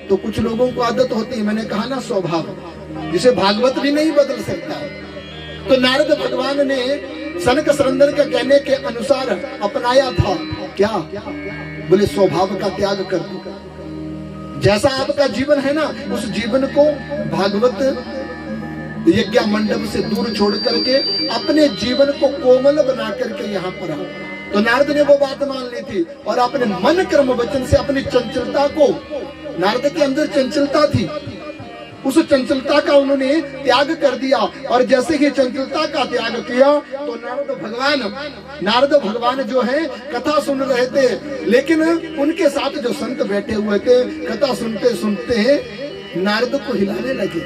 तो कुछ लोगों को आदत होती है, मैंने कहा ना स्वभाव, जिसे भागवत भी नहीं बदल सकता। तो नारद भगवान ने सनक सनंदन के कहने के अनुसार अपनाया था क्या, बोले स्वभाव का त्याग कर दो। जैसा आपका जीवन है ना, उस जीवन को भागवत यज्ञ मंडप से दूर छोड़ करके अपने जीवन को कोमल बना करके यहाँ पर आओ। तो नारद ने वो बात मान ली थी और अपने मन कर्म वचन से अपनी चंचलता को, नारद के अंदर चंचलता थी, उस चंचलता का उन्होंने त्याग कर दिया। और जैसे ही चंचलता का त्याग किया तो नारद भगवान जो है कथा सुन रहे थे, लेकिन उनके साथ जो संत बैठे हुए थे कथा सुनते सुनते नारद को हिलाने लगे।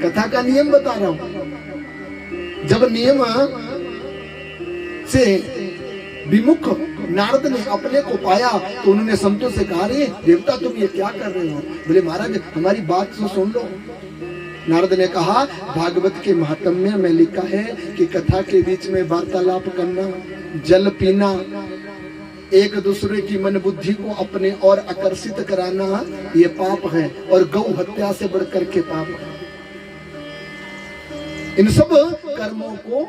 कथा का नियम बता रहा हूं। जब नियम से विमुख नारद ने अपने को पाया तो उन्होंने संतों से कहा, रे देवता तुम ये क्या कर रहे हो? बोले महाराज हमारी बात तो सुन लो। नारद ने कहा, भागवत के महात्म्य में लिखा है कि कथा के बीच में वार्तालाप करना, जल पीना, एक दूसरे की मन बुद्धि को अपने और आकर्षित कराना ये पाप है, और गौ हत्या से बढ़कर के पाप है। इन सब कर्मों को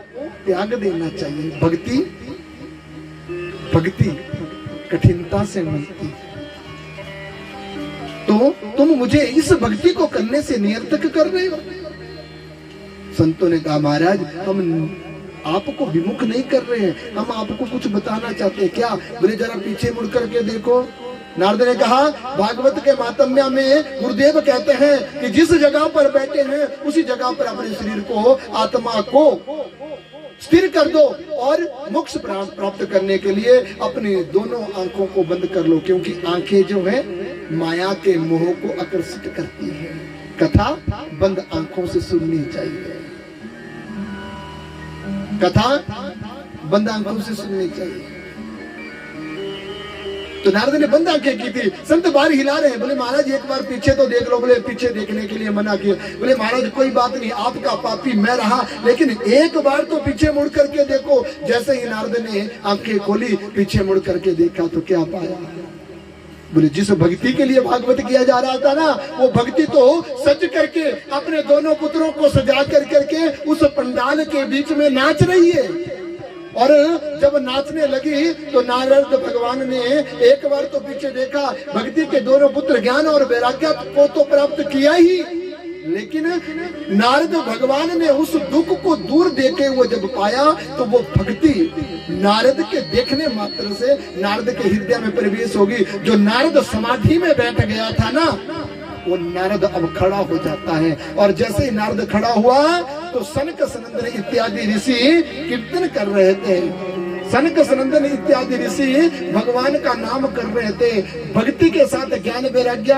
त्याग देना चाहिए। भक्ति कठिनता से मिलती, तो तुम मुझे इस भक्ति को करने से निरर्थक कर रहे हो। संतों ने कहा, महाराज हम आपको विमुख नहीं कर रहे हैं, हम आपको कुछ बताना चाहते हैं। क्या? बोले जरा पीछे मुड़ करके देखो। नारद ने कहा, भागवत के महात्म्य में गुरुदेव कहते हैं कि जिस जगह पर बैठे हैं उसी जगह पर अपने शरीर को, आत्मा को स्थिर कर दो और मोक्ष प्राप्त करने के लिए अपनी दोनों आंखों को बंद कर लो, क्योंकि आंखें जो है माया के मोह को आकर्षित करती है। कथा बंद आंखों से सुननी चाहिए, कथा बंद आंखों से सुननी चाहिए। तो नारद ने बंद आंखें की थी। संत बाहर हिला रहे हैं, बोले महाराज एक बार पीछे तो देख लो। बोले पीछे देखने के लिए मना किया। बोले महाराज कोई बात नहीं, आपका पापी मैं रहा, लेकिन एक बार तो पीछे मुड़ करके देखो। जैसे ही नारद ने आंखें खोली, पीछे मुड़ करके देखा तो क्या पाया? बोले जिस भक्ति के लिए भागवत किया जा रहा था ना, वो भक्ति तो सज करके अपने दोनों पुत्रों को सजा कर करके उस पंडाल के बीच में नाच रही है। और जब नाचने लगी तो नारद भगवान ने एक बार तो पीछे देखा। भक्ति के दोनों पुत्र ज्ञान और वैराग्य को तो प्राप्त किया ही, लेकिन नारद भगवान ने उस दुख को दूर देखे हुए जब पाया तो वो भक्ति नारद के देखने मात्र से नारद के हृदय में प्रवेश होगी। जो नारद समाधि में बैठ गया था ना, वो नारद अब खड़ा हो जाता है। और जैसे ही नारद खड़ा हुआ तो सनक सनंदन इत्यादि ऋषि कीर्तन कर रहे थे। सनक सनंदन इत्यादि ऋषि भगवान का नाम कर रहे थे। भक्ति के साथ ज्ञान वैराग्य,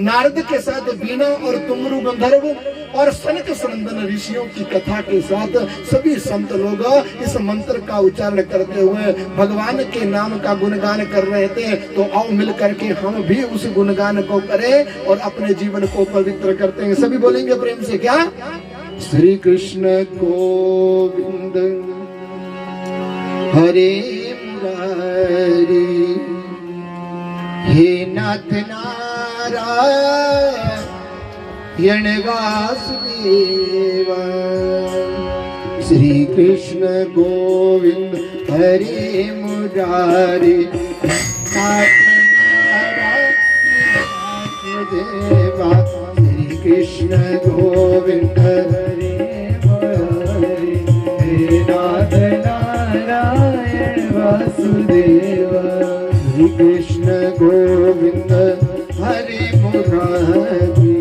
नारद के साथ वीणा और तुमरु गंधर्व, और सनक सनंदन ऋषियों की कथा के साथ सभी संत लोग इस मंत्र का उच्चारण करते हुए भगवान के नाम का गुणगान कर रहे थे। तो आओ मिल करके हम भी उस गुणगान को करें और अपने जीवन को पवित्र करते हैं। सभी बोलेंगे प्रेम से, क्या? श्री कृष्ण गोविंद हरे मुरारी, हे नाथ नारायण वासुदेवा। श्री कृष्ण गोविंद हरे मुरारी, देवा श्री कृष्ण गोविंद हरे मुरारी हे नाथ नारायण वासुदेव श्री कृष्ण गोविंद हरे मुरारी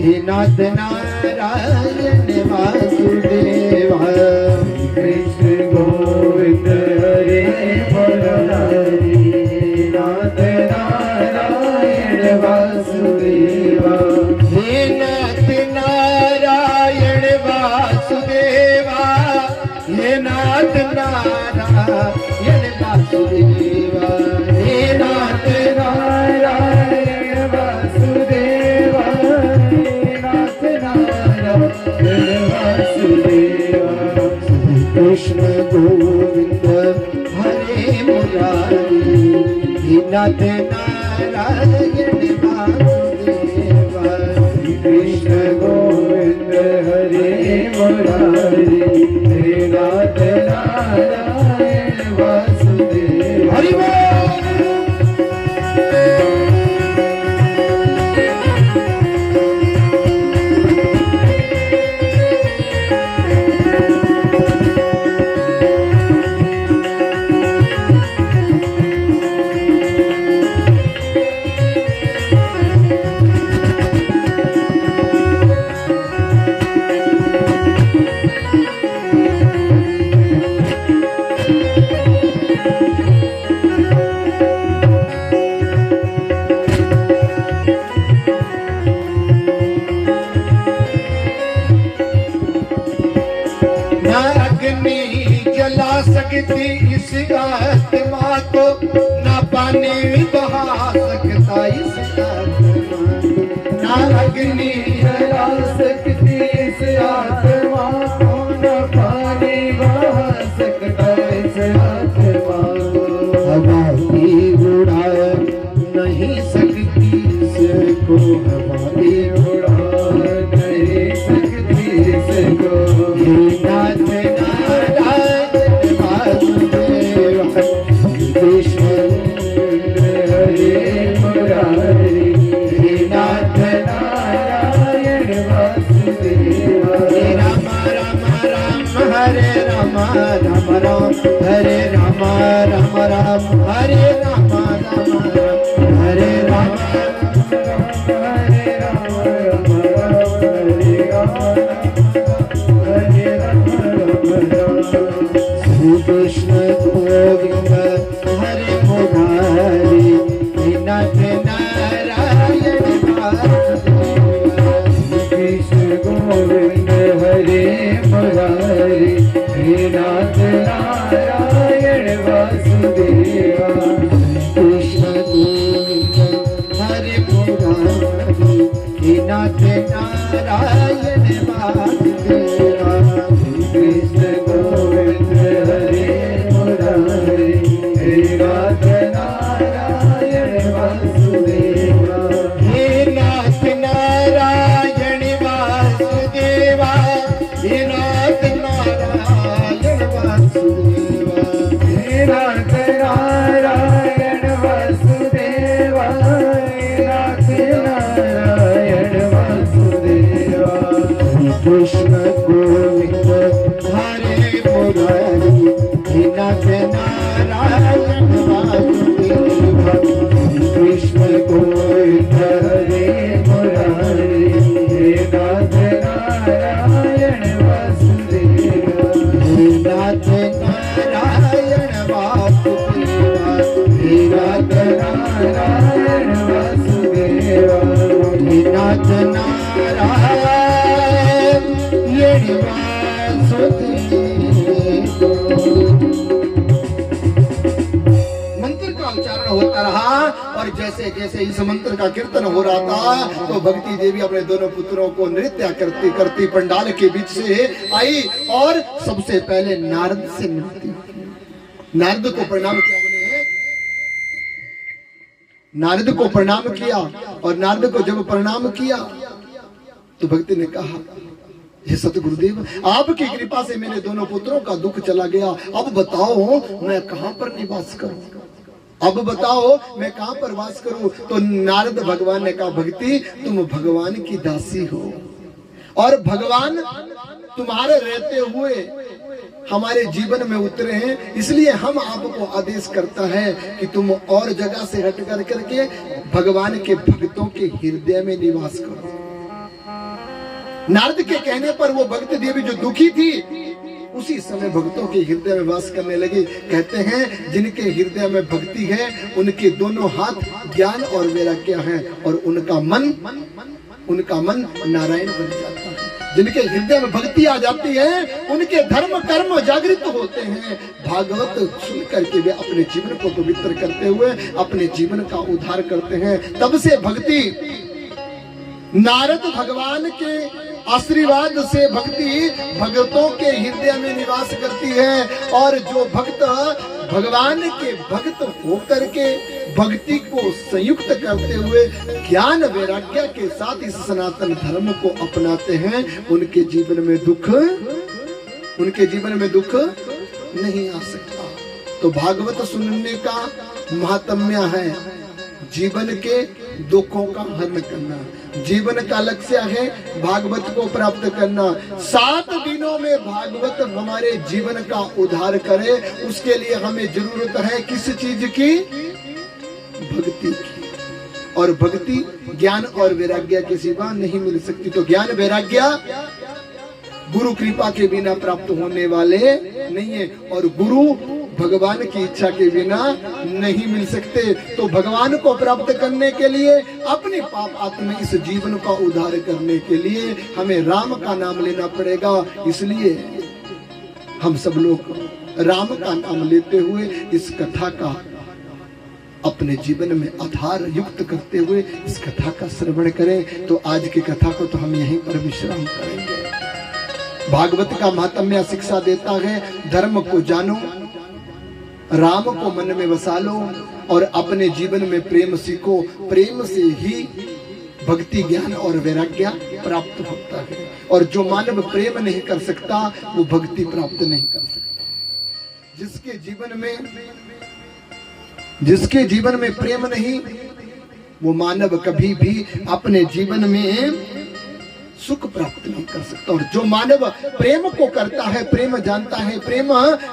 हे नाथ नारायण वासुदेव कृष्ण गोविंद हरे मुरारी नाथ नारायण वासुदेवा हे नाथ नारायण वासुदेवा हे नाथ नारायण वासुदेवा हे नाथ नारायण वासुदेवा हे नाथ नारायण वासुदेवा कृष्ण गोविंद हरे मुरारी हे नाथ नारायण वासुदेवा कृष्ण गोविंद हरे मुरारी हे नाथ नारायण वासुदेवा हरि बोल। सकती इस आत्मा को ना पानी बहा सकता इस आत्मा ना अग्नि जला सकती इस आत्मा को ना पानी बहा सकता इस आत्मा को हवा भी उड़ा नहीं सकती इसको हवा भी उड़ा नहीं सकती इसको नाथ कृष्ण हरे मुरारी हे नाथ नारायण वासुदेवा हे राम राम राम हरे राम राम राम हरे राम राम राम हरे राम राम राम हरे राम हरे राम राम राम हरे राम हरे राम राम श्री कृष्ण गोविंद हरे मुरारी हे नाथ नारायण वासुदेवा कृष्ण गोविंद हरे मुरारी हे नाथ नारायण वासुदेवा कृष्ण गोविंद हरे मुरारी हे नाथ नारायण वासुदेवा कृष्ण गोविंद हरे मुरारी हे नाथ नारायण वासुदेवा हे नाथ नारायण वासुदेवा हे नाथ नारायण वासुदेवा हे नाथ नारायण वासुदेवा हे नाथ नारायण वासुदेवा कृष्ण गोविंद हरे मुरारी हे नाथ नारायण वासुदेवा कृष्ण गोविंद हरे मुरारी हे नाथ नारायण वासुदेवा हे नाथ नारायण वासुदेवा हे नाथ नारायण वासुदेवा हे नाथ नारायण मंत्र का उच्चारण होता रहा और जैसे जैसे इस मंत्र का कीर्तन हो रहा था तो भक्ति देवी अपने दोनों पुत्रों को नृत्य करती करती पंडाल के बीच से आई और सबसे पहले नारद से मिलती नारद को प्रणाम किया बोले नारद को प्रणाम किया और नारद को जब प्रणाम किया तो भक्ति ने कहा हे सतगुरुदेव आपकी कृपा से मेरे दोनों पुत्रों का दुख चला गया अब बताओ मैं कहां पर निवास करूं अब बताओ मैं कहां पर वास करूं? तो नारद भगवान ने कहा, भक्ति तुम भगवान की दासी हो और भगवान तुम्हारे रहते हुए हमारे जीवन में उतरे हैं, इसलिए हम आपको आदेश करता है कि तुम और जगह से हट कर करके भगवान के भक्तों के हृदय में निवास करो। नारद के कहने पर वो भक्त देवी जो दुखी थी उसी समय भक्तों के हृदय में वास करने लगी। कहते हैं जिनके हृदय में भक्ति है उनके दोनों हाथ ज्ञान और वैराग्य है और उनका मन नारायण बन जाता है। जिनके हृदय में भक्ति आ जाती है उनके धर्म कर्म जागृत होते हैं। भागवत सुन करके वे अपने जीवन को पवित्र करते हुए अपने जीवन का उद्धार करते हैं। तब से भक्ति नारद भगवान के आशीर्वाद से भक्ति भक्तों के हृदय में निवास करती है और जो भक्त भगवान के भक्त होकर के भक्ति को संयुक्त करते हुए ज्ञान वैराग्य के साथ इस सनातन धर्म को अपनाते हैं उनके जीवन में दुख नहीं आ सकता। तो भागवत सुनने का महात्म्य है जीवन के दुखों का हरण करना। जीवन का लक्ष्य है भागवत को प्राप्त करना। 7 दिनों में भागवत हमारे जीवन का उद्धार करे, उसके लिए हमें जरूरत है किस चीज की? भक्ति की। और भक्ति ज्ञान और वैराग्य के सिवा नहीं मिल सकती। तो ज्ञान वैराग्य गुरु कृपा के बिना प्राप्त होने वाले नहीं है और गुरु भगवान की इच्छा के बिना नहीं मिल सकते। तो भगवान को प्राप्त करने के लिए अपने पाप आत्मा इस जीवन का उद्धार करने के लिए हमें राम का नाम लेना पड़ेगा। इसलिए हम सब लोग राम का नाम लेते हुए इस कथा का अपने जीवन में आधार युक्त करते हुए इस कथा का श्रवण करें। तो आज की कथा को तो हम यहीं पर विश्राम करेंगे। भागवत का महात्म्य शिक्षा देता है धर्म को जानो, राम को मन में बसा लो और अपने जीवन में प्रेम सीखो। प्रेम से ही भक्ति ज्ञान और वैराग्य प्राप्त होता है और जो मानव प्रेम नहीं कर सकता वो भक्ति प्राप्त नहीं कर सकता। जिसके जीवन में प्रेम नहीं वो मानव कभी भी अपने जीवन में सुख प्राप्त नहीं कर सकता। और जो मानव प्रेम को करता है, प्रेम जानता है, प्रेम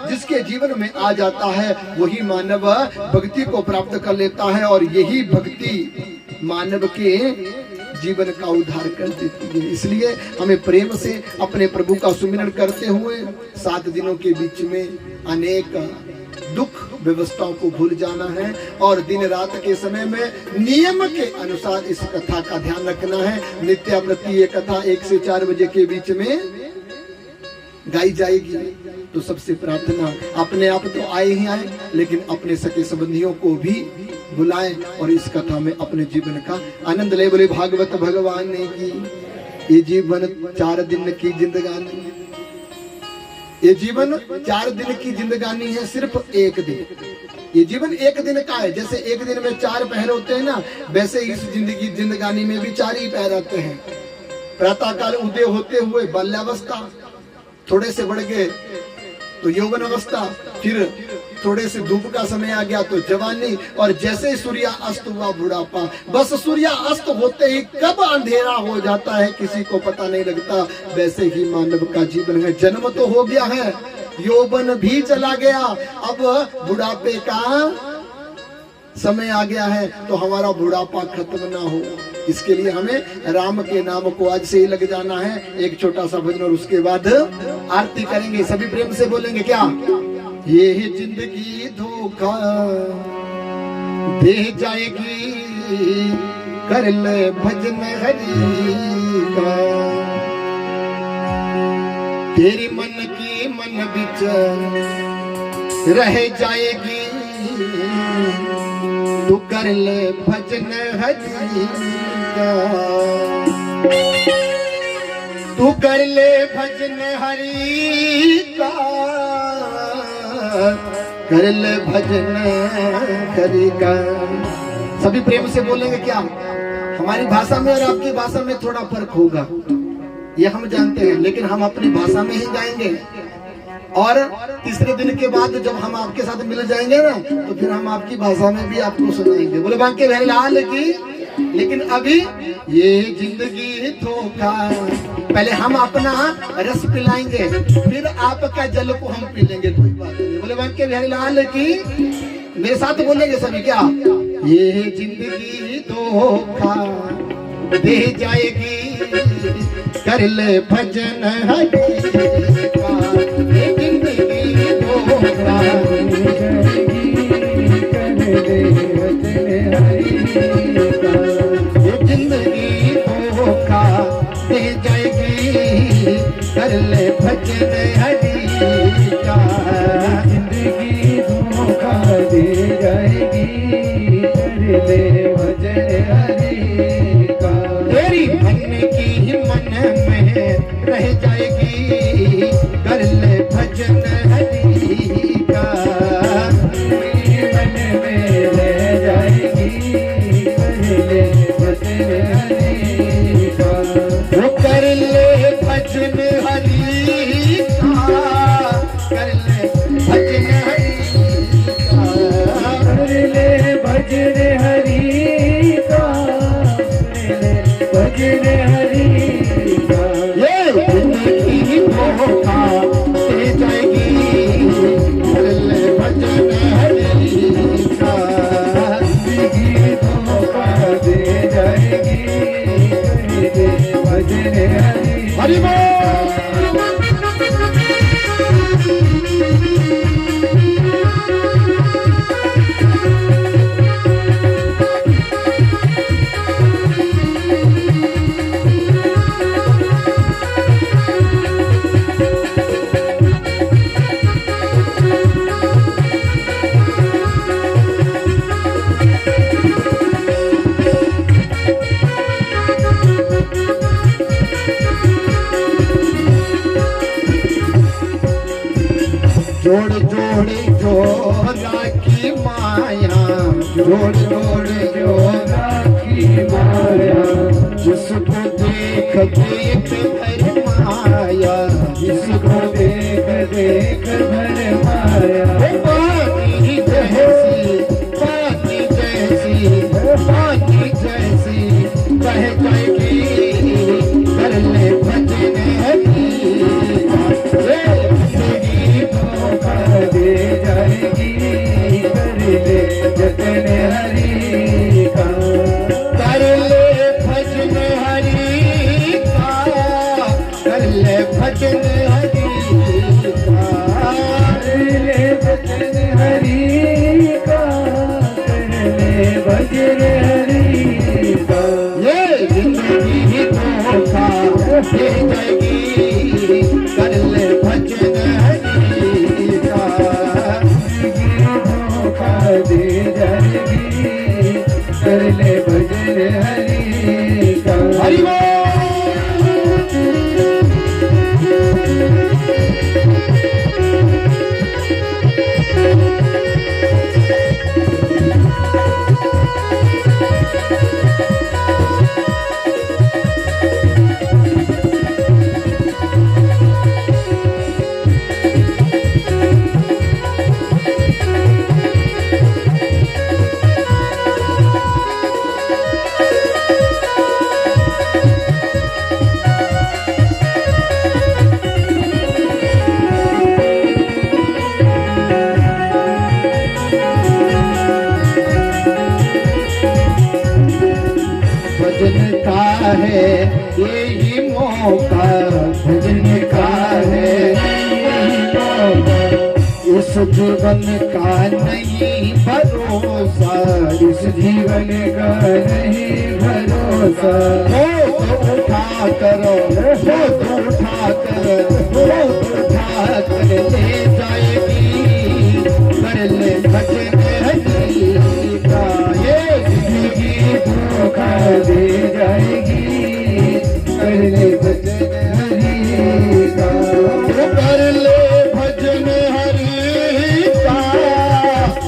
जिसके जीवन में आ जाता है वही मानव भक्ति को प्राप्त कर लेता है और यही भक्ति मानव के जीवन का उद्धार कर देती है। इसलिए हमें प्रेम से अपने प्रभु का सुमिरन करते हुए 7 दिनों के बीच में अनेक दुख व्यवस्थाओं को भूल जाना है और दिन रात के समय में नियम के अनुसार इस कथा का ध्यान रखना है। नित्यावृत्ति ये कथा 1 से 4 बजे के बीच में गाई जाएगी। तो सबसे प्रार्थना अपने आप तो आए ही आए लेकिन अपने सके संबंधियों को भी बुलाएं और इस कथा में अपने जीवन का आनंद ले। बोले भागवत भगवान ने की ये जीवन 4 दिन की जिंदगानी, ये जीवन 4 दिन की जिंदगानी है, सिर्फ 1 दिन। ये जीवन 1 दिन का है। जैसे 1 दिन में 4 पहर होते हैं ना, वैसे इस जिंदगानी में भी 4 ही पहर आते हैं। प्रातः काल उदय होते हुए बाल्यावस्था, थोड़े से बढ़ गए तो यौवन अवस्था, फिर थोड़े से धूप का समय आ गया तो जवानी और जैसे ही सूर्य अस्त हुआ बुढ़ापा। बस सूर्य अस्त होते ही कब अंधेरा हो जाता है किसी को पता नहीं लगता। वैसे ही मानव का जीवन है। जन्म तो हो गया है, यौवन भी चला गया, अब बुढ़ापे का समय आ गया है तो हमारा बुढ़ापा खत्म ना हो इसके लिए हमें राम के नाम को आज से ही लग जाना है। एक छोटा सा भजन और उसके बाद आरती करेंगे। सभी प्रेम से बोलेंगे क्या? ये जिंदगी धोखा दे जाएगी, कर ले भजन हरि का। तेरी मन की मन बिच रह जाएगी, तू कर ले भजन हरि का। तू कर ले भजन हरि का, कर ले भजन हरि का। सभी प्रेम से बोलेंगे क्या? हमारी भाषा में और आपकी भाषा में थोड़ा फर्क होगा, ये हम जानते हैं, लेकिन हम अपनी भाषा में ही गाएंगे और तीसरे दिन के बाद जब हम आपके साथ मिल जाएंगे ना तो फिर हम आपकी भाषा में भी आपको सुनाएंगे। बोले बांके बिहारी लाल की। लेकिन अभी ये जिंदगी धोखा, पहले हम अपना रस पिलाएंगे फिर आपका जल को हम पी लेंगे, कोई बात नहीं। बोले बांके बिहारी लाल की। मेरे साथ बोलेंगे सभी क्या? ये जिंदगी धोखा दे जाएगी, कर ले भजन हरि का। ये जिंदगी धोखा दे जाएगी, कर ले भजन हरि का। ये जिंदगी धोखा दे जाएगी, कर ले भजन हरि का। जिंदगी धोखा दे जाएगी, कर ले भजन हरि का। तेरी मन की मन में रह जाएगी, कर ले भजन हरि का। मन में रह जाएगी, कर ले भजन हरि का। वो कर ले भजन हरि का, कर ले भजन हरि का। कर ले भजन हरि का, भजन हरि का। ये जिंदगी धोखा दे जाएगी, कर ले भजन हरि का। जिंदगी धोखा दे जाएगी, कर ले भजन हरि बोल। जोड़ जोड़ जोड़ा की माया, जोड़ जोड़ जोड़ा की माया। जिसको देख देख भर माया, जिसको देख देख भर माया। पानी जैसी, पानी जैसी, पानी जैसी बह जाएगी, कर ले भजन हरि का। दे जाएगी, कर ले भजन हरि का। कर ले भजन हरि का, कर ले भजन हरि का। कर ले भजन हरि का, कर ले भजन हरि का। ये जिंदगी धोखा दे जाएगी, कर ले भजन हरि का। दे जाएगी, कर ले भजन हरि का। हरि बोल। भजन का है यही मौका, भजन का है यही मौका। इस जीवन का नहीं भरोसा, इस जीवन का नहीं भरोसा। हो तो उठा करो, हो तो उठा कर, हो तो उठा कर ले जाएगी, कर ले भजन हरि का। ये जिंदगी धोखा दे जाएगी, कर ले भजन हरि का। कर ले भजन हरि का,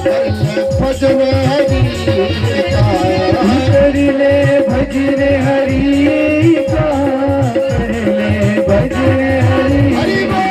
कर ले भजन हरि का। कर ले भजन हरि का, कर ले भजन हरि का।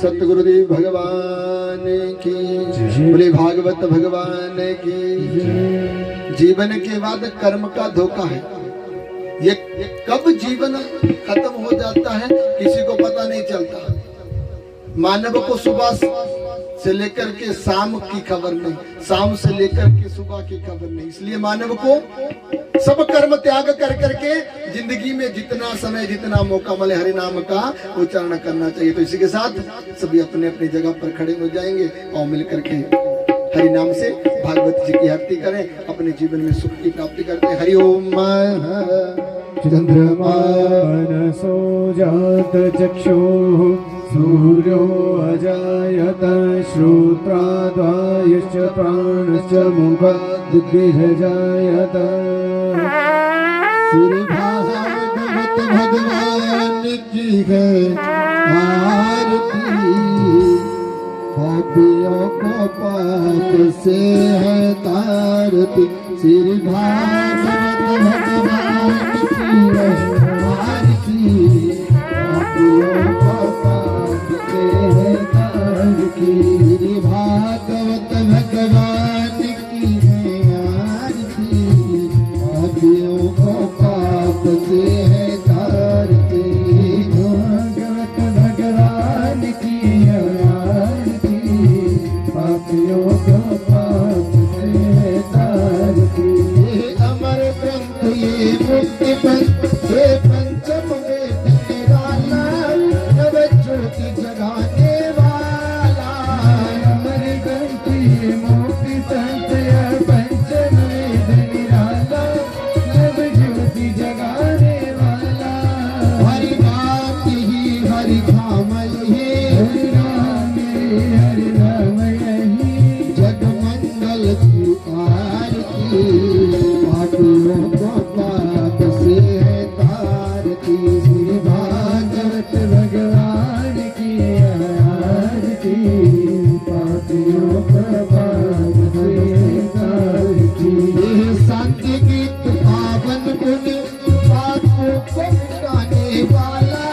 सतगुरुदेव भगवान की, बोले भागवत भगवान की। जीवन के बाद कर्म का धोखा है। ये कब जीवन खत्म हो जाता है किसी को पता नहीं चलता। मानव को सुबह से लेकर के शाम की खबर नहीं, शाम से लेकर के सुबह की खबर नहीं। इसलिए मानव को सब कर्म त्याग कर करके जिंदगी में जितना समय जितना मौका मिले हरि नाम का उच्चारण करना चाहिए। तो इसी के साथ सभी अपने अपनी जगह पर खड़े हो जाएंगे और मिल करके हरि नाम से भागवत जी की आरती करें, अपने जीवन में सुख की प्राप्ति करते हैं। हरि ओम। चंद्रमा मनसो जात चक्षुः सूर्यो अजायत श्रोत्राद्वायश्च प्राणश्च मुखाद्विर्जायत। श्री भागवत भगवान की है आरती, पापियों को पाप से है तारती। श्री भागवत भगवान की है आरती, पापियों को पाप से है तारती। श्री भागवत भगवान की है आरती, पापियों को पाप से है तारती। भागवत भगवान की आरती, पापियों को पाप से तारती। ये अमर ग्रंथ ये मुक्ति पंथ ये पंचम वेद निराला, नव ज्योति जगाने वाला। अमर ग्रंथ ये मुक्ति पंथ ये पंचम वेद निराला, नव ज्योति जगाने वाला। हरि नाम यही हरि धाम यही, हरि राम यही जग मंगल की आरती, पापियों को पाप से है तारती। श्री भागवत भगवान की आरती, पापियों को पाप से तारती। ये शांति गीत पावन पुण्य पापों को मिटाने वाला,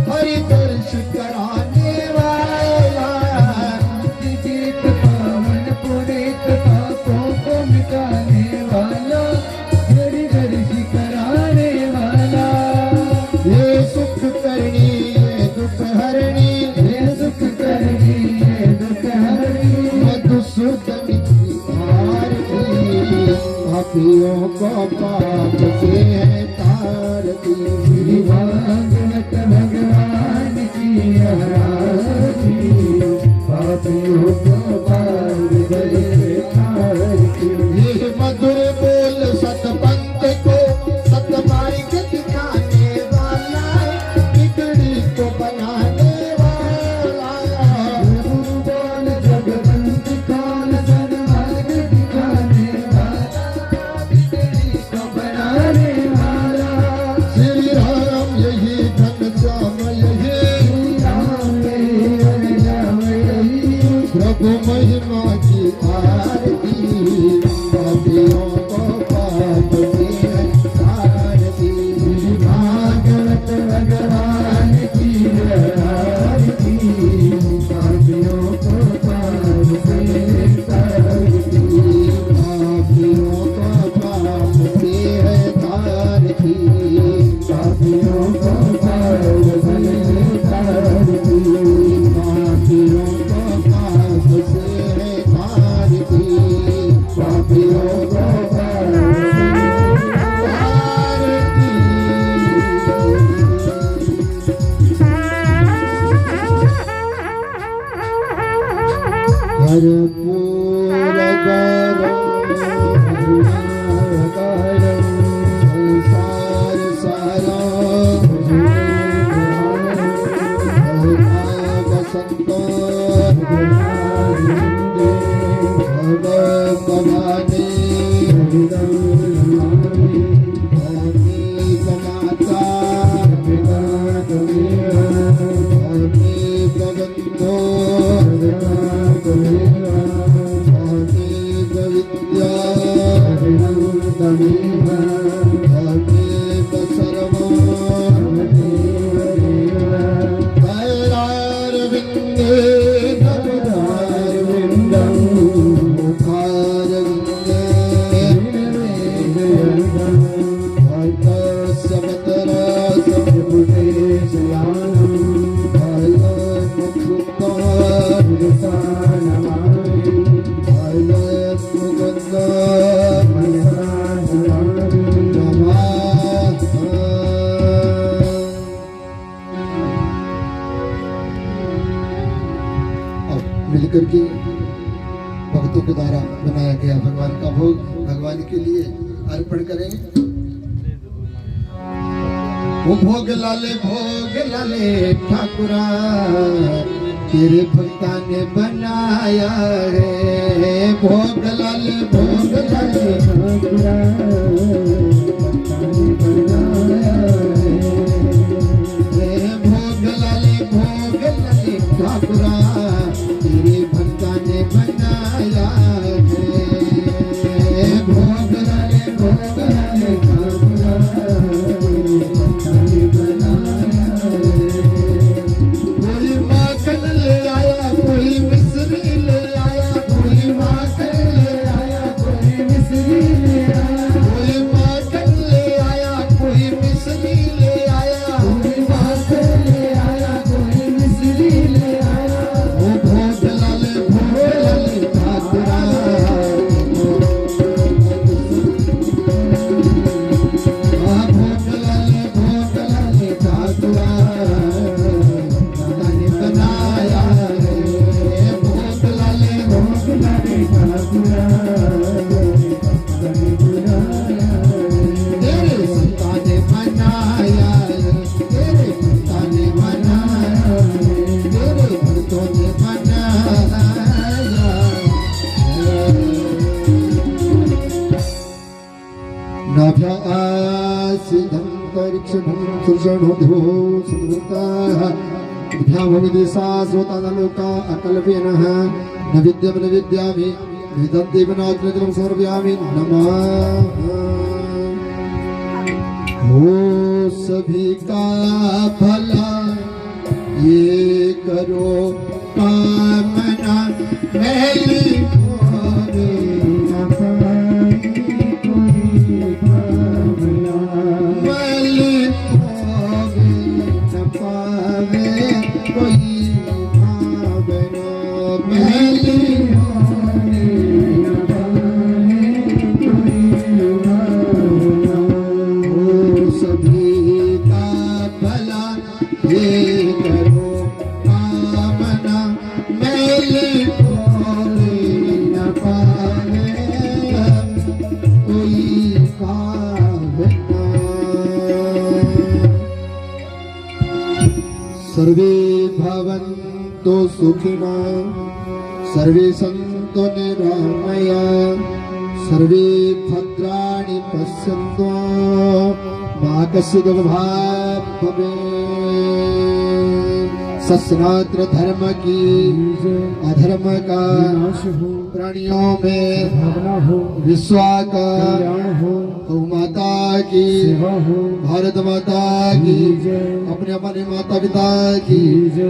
हरि दर्श कराने वाला। गीत पावन पुनीत पापों को मिटाने वाला, हरि दर्श कराने वाला। ये सुख करनी ये दुख हरणी, ये सुख करनी ये दुख हरनी, मधुसूदन की आरती, पापियों को पाप से है तारती। श्री भागवत भगवान की आरती, पापियों को पाप से तारती। ये मधुर बोल सतपंथ को सतमार्ग दिखाने वाला, बिगड़ी को बनाने वाला। बोल जगवंत कौन सन्मार्ग दिखाने वाला, बिगड़ी को बनाने वाला। श्री राम यही घनश्याम यही, प्रभु महिमा की आरती, पापियों को पाप से है तारती। श्री भागवत भगवान की आरती, पापियों को पाप से तारती। पापियों को पाप से है तारती, पापियों को पाप से तारती। पापियों को पाप से है तारती, पापियों को पाप से तारती। कर्पूर गौरम संसार सारम, बसंतो भगवानी माता भगवंतो करके भक्तों के द्वारा बनाया गया भगवान का भोग भगवान के लिए अर्पण करेंगे। वो भोग लाले ठाकुरा तेरे भक्ता ने बनाया है। भोग लाले ठाकुरा भक्ता ने बनाया रे भोग लाले ठाकुरा तेरे भक्ता ने बनाया है। भोग लाले ठाकुरा भक्ता ने बनाया कोई माखन ले आया कोई मिश्री ले आया कोई माखन ले आया कोई मिश्री ले आया कोई माखन ले आया कोई मिश्री ले आया कोई माखन ले आया कोई मिश्री ले आया। ओ भोग लाले ठाकुरा भोग लाले ठाकुरा भक्ता ने बनाया है। भोग लाले ठाकुरा भक्ता ने बनाया तेरे भक्ता ने बनाया तेरे भक्ता ने बनाया तेरे भक्तों ने बनाया। नाभ्या आसिधं परिक्षणं सुषणोधो संवृताः विद्याभविदेशा श्रोतानलोका अकल्पेनः न विद्यं न विद्यामि वेदन्ति विनाग्निजलं समर्पयामि नमः। हो सभी का भला ये करो कामना मैली होवे न कोई भावना मैली होवे न पावे कोई भावना मैली होवे न पावे कोई भावना। हो सभी का भला ये करो कामना मैली होवे न पावे कोई भावना। सर्वे भवन्तु सुखिनः सर्वे सन्तु निरामया सर्वे भद्राणि पश्यन्तु मा कश्चित् दुर्भाग् भवेत्। सनातन धर्म की अधर्म का विनाश हो प्राणियों में भावना हो विश्वास का कल्याण हो गौ माता की सेवा हो भारत माता की जय अपने अपने माता पिता की जय।